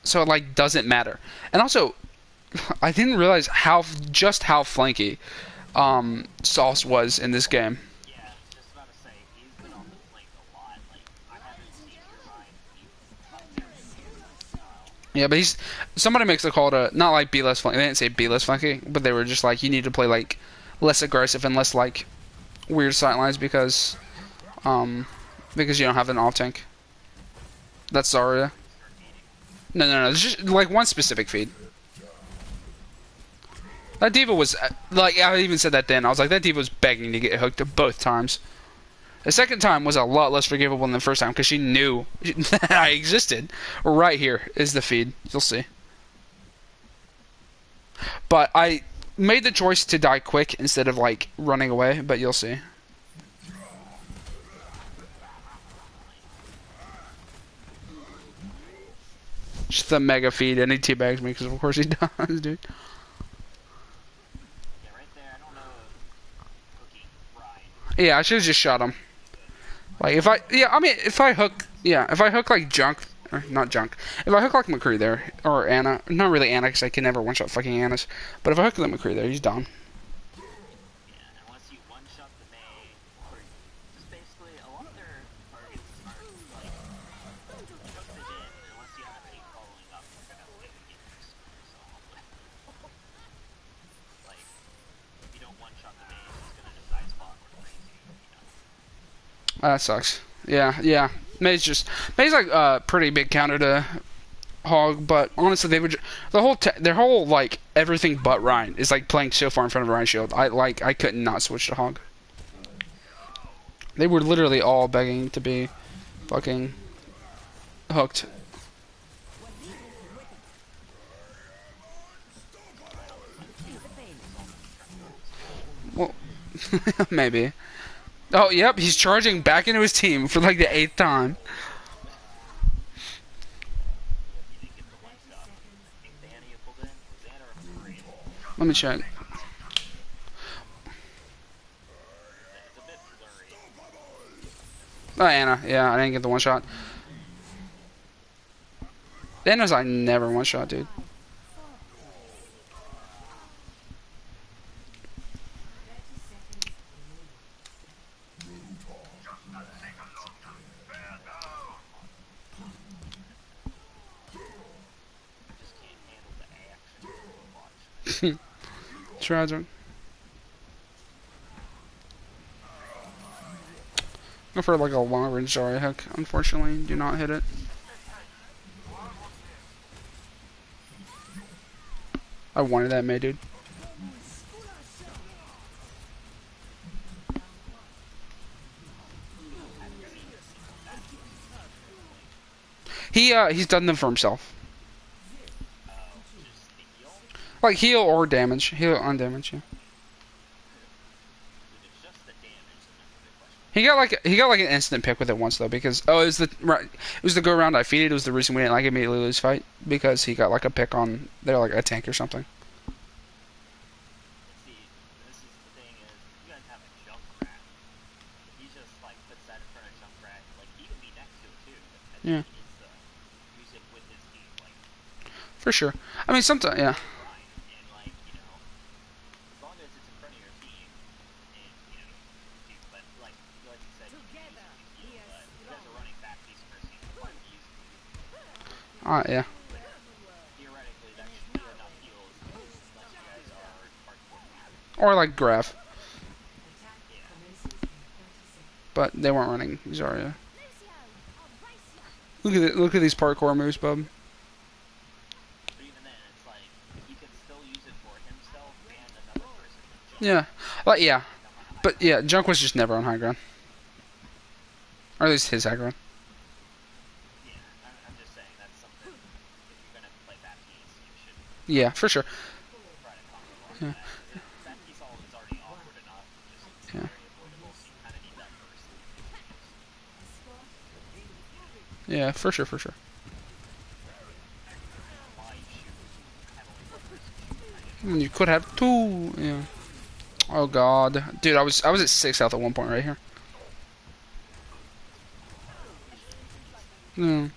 So it like doesn't matter. And also, I didn't realize how flanky Sauce was in this game. Yeah, just about to say, he's been on the flank a lot. Like, I haven't seen your Yeah, but somebody makes a call to not like be less flanky. They didn't say be less flanky, but they were just like you need to play like less aggressive and less like weird sight lines because you don't have an off tank. That's Zarya. No. It's just like one specific feed. That diva was, like, I even said that then. I was like, that diva was begging to get hooked both times. The second time was a lot less forgivable than the first time because she knew that I existed. Right here is the feed. You'll see. But I made the choice to die quick instead of, like, running away, but you'll see. Just the mega feed, and he teabags me because, of course, he does, dude. Yeah, I should have just shot him. Like, if I hook like junk, or not junk, if I hook like McCree there, or Anna, not really Anna, because I can never one-shot fucking Anna's, but if I hook the McCree there, he's done. Yeah, unless you one-shot the May, or just basically, a lot of their targets are, like, once they did, unless you have a team following up, you're gonna wait to get your scrim, so, like, if you don't one-shot the May, it's gonna decide spot or crazy, you know? That sucks. Yeah. May's like a pretty big counter to Hog, but honestly, they would their whole like everything but Ryan is like playing so far in front of Ryan Shield. I couldn't not switch to Hog. They were literally all begging to be fucking hooked. Well, maybe. Oh, yep, he's charging back into his team for like the 8th time. Yep, he did get the one shot. I think the Annie pulled in. Was Anna or Marie? Let me check. It's a bit blurry. Oh, Anna. Yeah, I didn't get the one shot. Anna's I never one shot, dude. I just can't handle the action in Overwatch. Tragic. Go for like a long range Zarya hook. Unfortunately, do not hit it. I wanted that May, dude. He's done them for himself. Oh, just the heal? Like heal or damage. Heal on damage, yeah. If it's just the damage, then that's a big question. He got like an instant pick with it once though because it was the go round I feeded. It was the reason we didn't like immediately lose fight because he got like a pick on there like a tank or something. And see, this is the thing is, you guys have a Junkrat. He just, like, puts that in front of Junkrat. Like, he can be next to it, too. But I think Yeah, he needs to use it with his team. Like, for sure. I mean sometimes yeah. grind. And, like, you know, as long as it's in front of your team, and, you know, you but, like you said, you can use it to heal. But you guys are running back piece first, you know, why would you use it? Yeah. Theoretically, that should be enough heals, unless you guys are hardcore mad. Or like Graph, Yeah. but they weren't running Zarya. Look at these parkour moves, bub. But even then, it's like, he could still use it for himself and another person with jump. Yeah, like yeah, Come on a high but ground. yeah, Junk was just never on high ground, or at least his high ground. Yeah, I'm just saying that's something, if you're gonna play that piece, you should Yeah, for sure. try to compromise Yeah, that. That piece all is already awkward enough, just yeah, very avoidable, so you kind of need that first. yeah, for sure, for sure. Why shoot heavily buffers and shoot kind of You could have two. Yeah. Oh god, dude, I was at 6 health at one point right here. Yeah.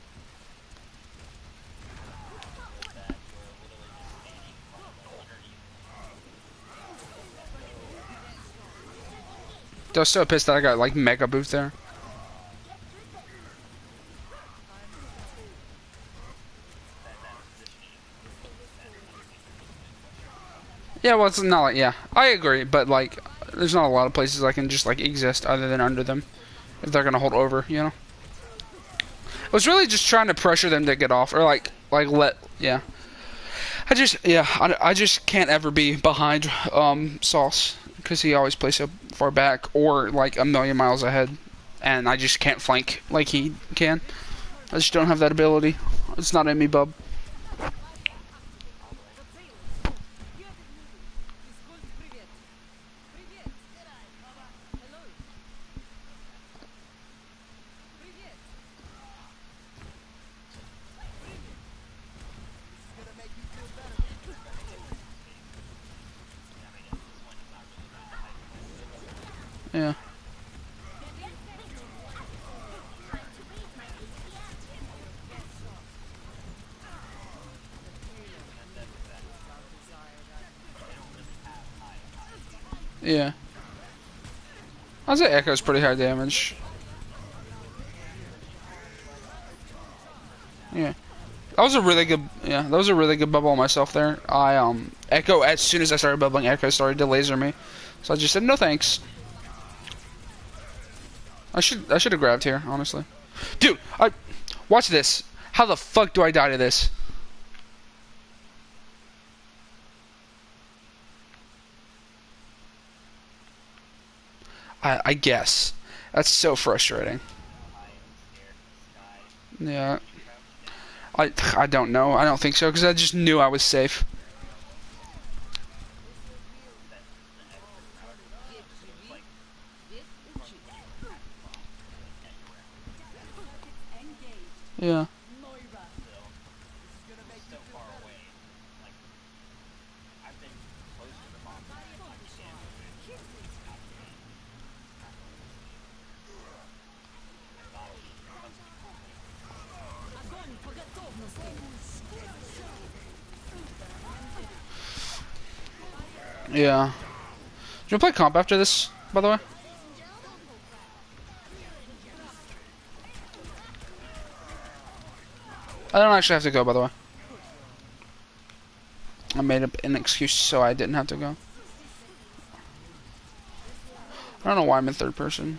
that you're literally just standing in front of, like, underneath I was so pissed that I got like mega boost there. that positioning that underneath is a big question. Yeah, well, it's not like yeah, I agree, but like, there's not a lot of places I can just like exist other than under them if they're gonna hold over, you know. I was really just trying to pressure them to get off or like let yeah. I just can't ever be behind Sauce because he always plays so far back or like a million miles ahead, and I just can't flank like he can. I just don't have that ability. It's not in me, bub. Probably. Trying to get to this game. Yeah, I mean, at this point, it's not really that hype of a win. Yeah. And that's exactly what it is. They don't really have high heals. Yeah. I'd say Echo's pretty high damage. Yeah. That was a really good that was a really good bubble on myself there. I Echo as soon as I started bubbling Echo started to laser me. So I just said no thanks. I should have grabbed here, honestly. Dude, watch this. How the fuck do I die to this? I guess. That's so frustrating. I am scared of this guy. Yeah. Can you crouch down? I don't know. I don't think so because I just knew I was safe. That the extra crouch is not, but there's like, Yeah. Do you play comp after this, by the way? I don't actually have to go, by the way. I made up an excuse so I didn't have to go. I don't know why I'm in third person.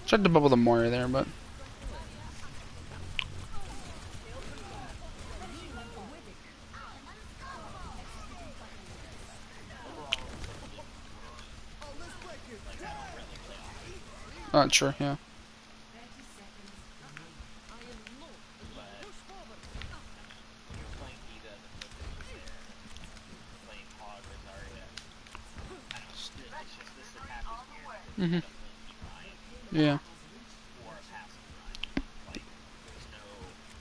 Tried to bubble the Moira there, but... sure, yeah. Mm-hmm. Yeah.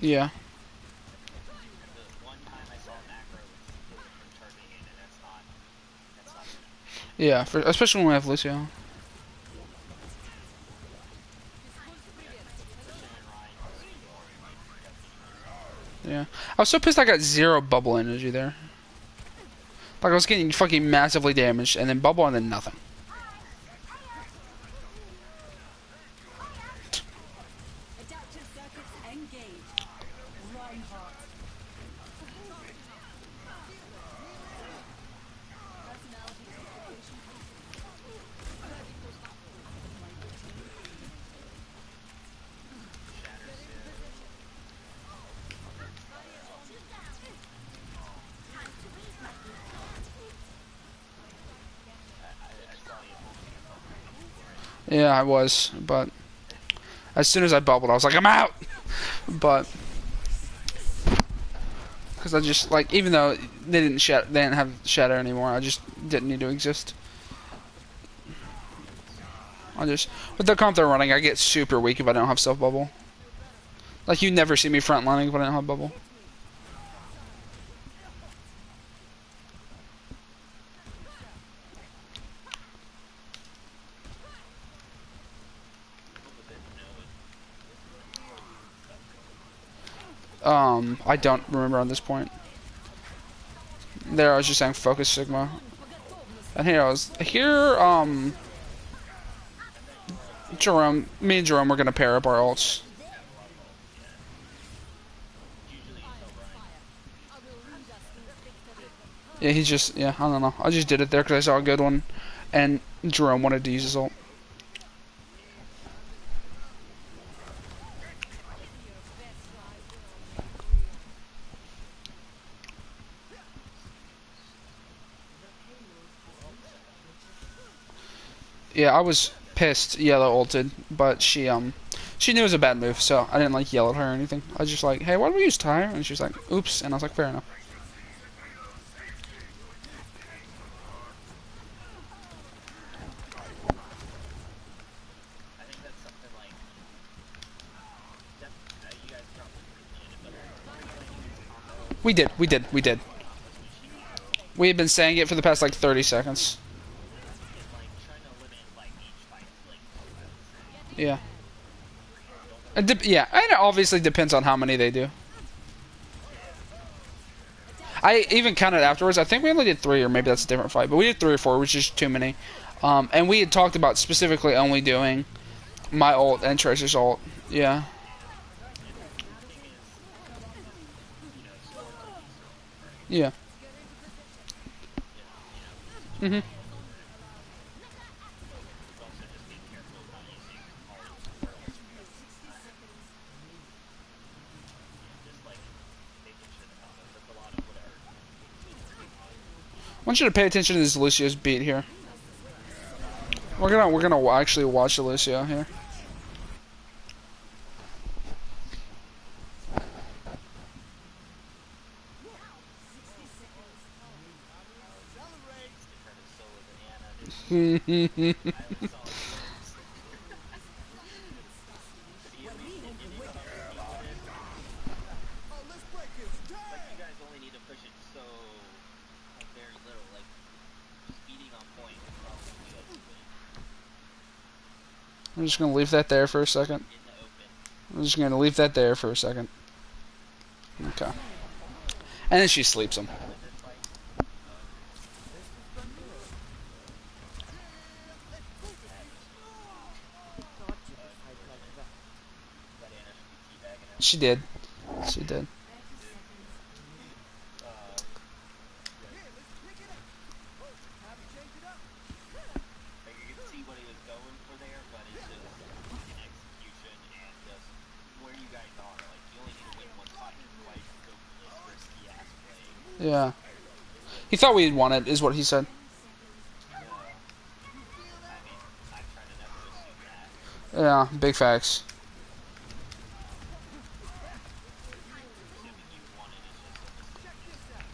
Yeah. Yeah, especially when we have Lucio. Yeah. I was so pissed I got 0 bubble energy there. Like, I was getting fucking massively damaged, and then bubble, and then nothing. Yeah, I was, but as soon as I bubbled, I was like, I'm out! But... Because I just, like, even though they didn't have shadow anymore, I just didn't need to exist. With the comp they're running, I get super weak if I don't have self bubble. Like, you never see me frontlining if I don't have bubble. I don't remember on this point. There, I was just saying focus Sigma. And Jerome, me and Jerome were gonna pair up our ults. Yeah, I don't know. I just did it there because I saw a good one. And Jerome wanted to use his ult. Yeah, I was pissed Yellow ulted, but she knew it was a bad move, so I didn't like yell at her or anything. I was just like, hey, why do we use Tyre? And she was like, oops, and I was like, fair enough. We did. We had been saying it for the past like 30 seconds. Yeah. Yeah, and it obviously depends on how many they do. I even counted afterwards. I think we only did 3, or maybe that's a different fight. But we did 3 or 4, which is too many. And we had talked about specifically only doing my ult and Tracer's ult. Yeah. Yeah. Mhm. I want you to pay attention to this Lucio's beat here. We're gonna actually watch the Lucio here. I'm just gonna leave that there for a second. in the open. I'm just gonna leave that there for a second. Okay. And then she sleeps him. Win this fight. That Anna should be teabagging him. She did. She did. Like you could see what he was going for there, but it's just fucking execution and just where you guys are. Like you only need to win one fight to fight go for this risky ass play. Yeah. He thought we'd won it, is what he said. I mean, I'm trying to never assume that. Yeah, big facts. Assuming you won it is just a mistake.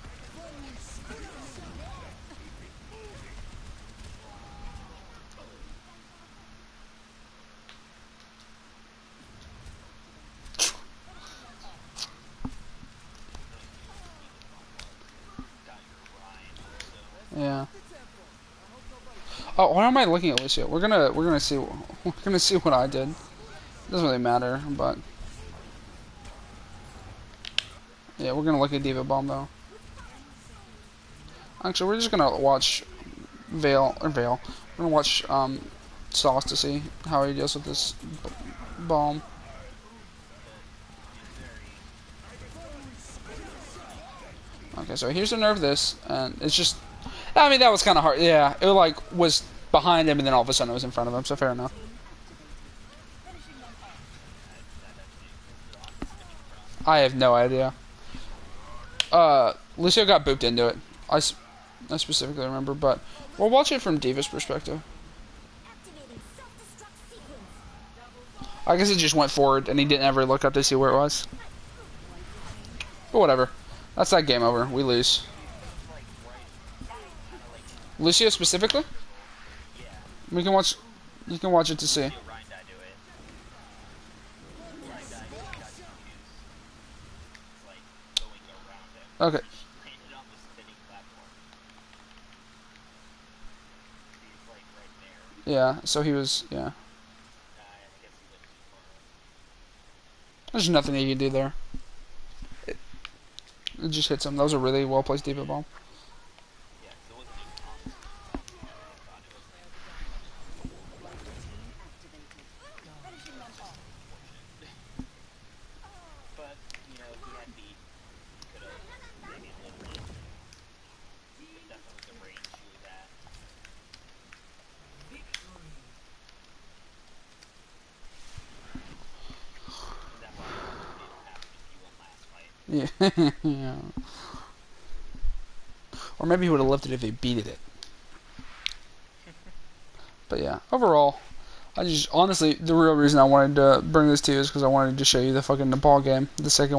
Got your Ryan also. Yeah. Oh, why am I looking at Lucio? We're gonna see what I did. Doesn't really matter, but yeah, we're gonna look at Diva Bomb though. Actually, we're just gonna watch Veil. We're gonna watch Sauce to see how he deals with this bomb. Okay, so here's the nerve of this, and it's just. I mean, that was kind of hard. Yeah, it like was behind him, and then all of a sudden it was in front of him. So fair enough. I have no idea. Lucio got booped into it. I specifically remember, but we'll watch it from Diva's perspective. I guess it just went forward, and he didn't ever look up to see where it was. But whatever. That's that game over. We lose. Lucio specifically? We can watch. You can watch it to see. Okay. Yeah. So he was. Yeah. There's nothing he can do there. It just hits him. That was a really well placed Diva bomb. Yeah. Yeah. Or maybe he would have left it if he beated it. But yeah, overall, I just honestly the real reason I wanted to bring this to you is because I wanted to show you the fucking Nepal game, the second one.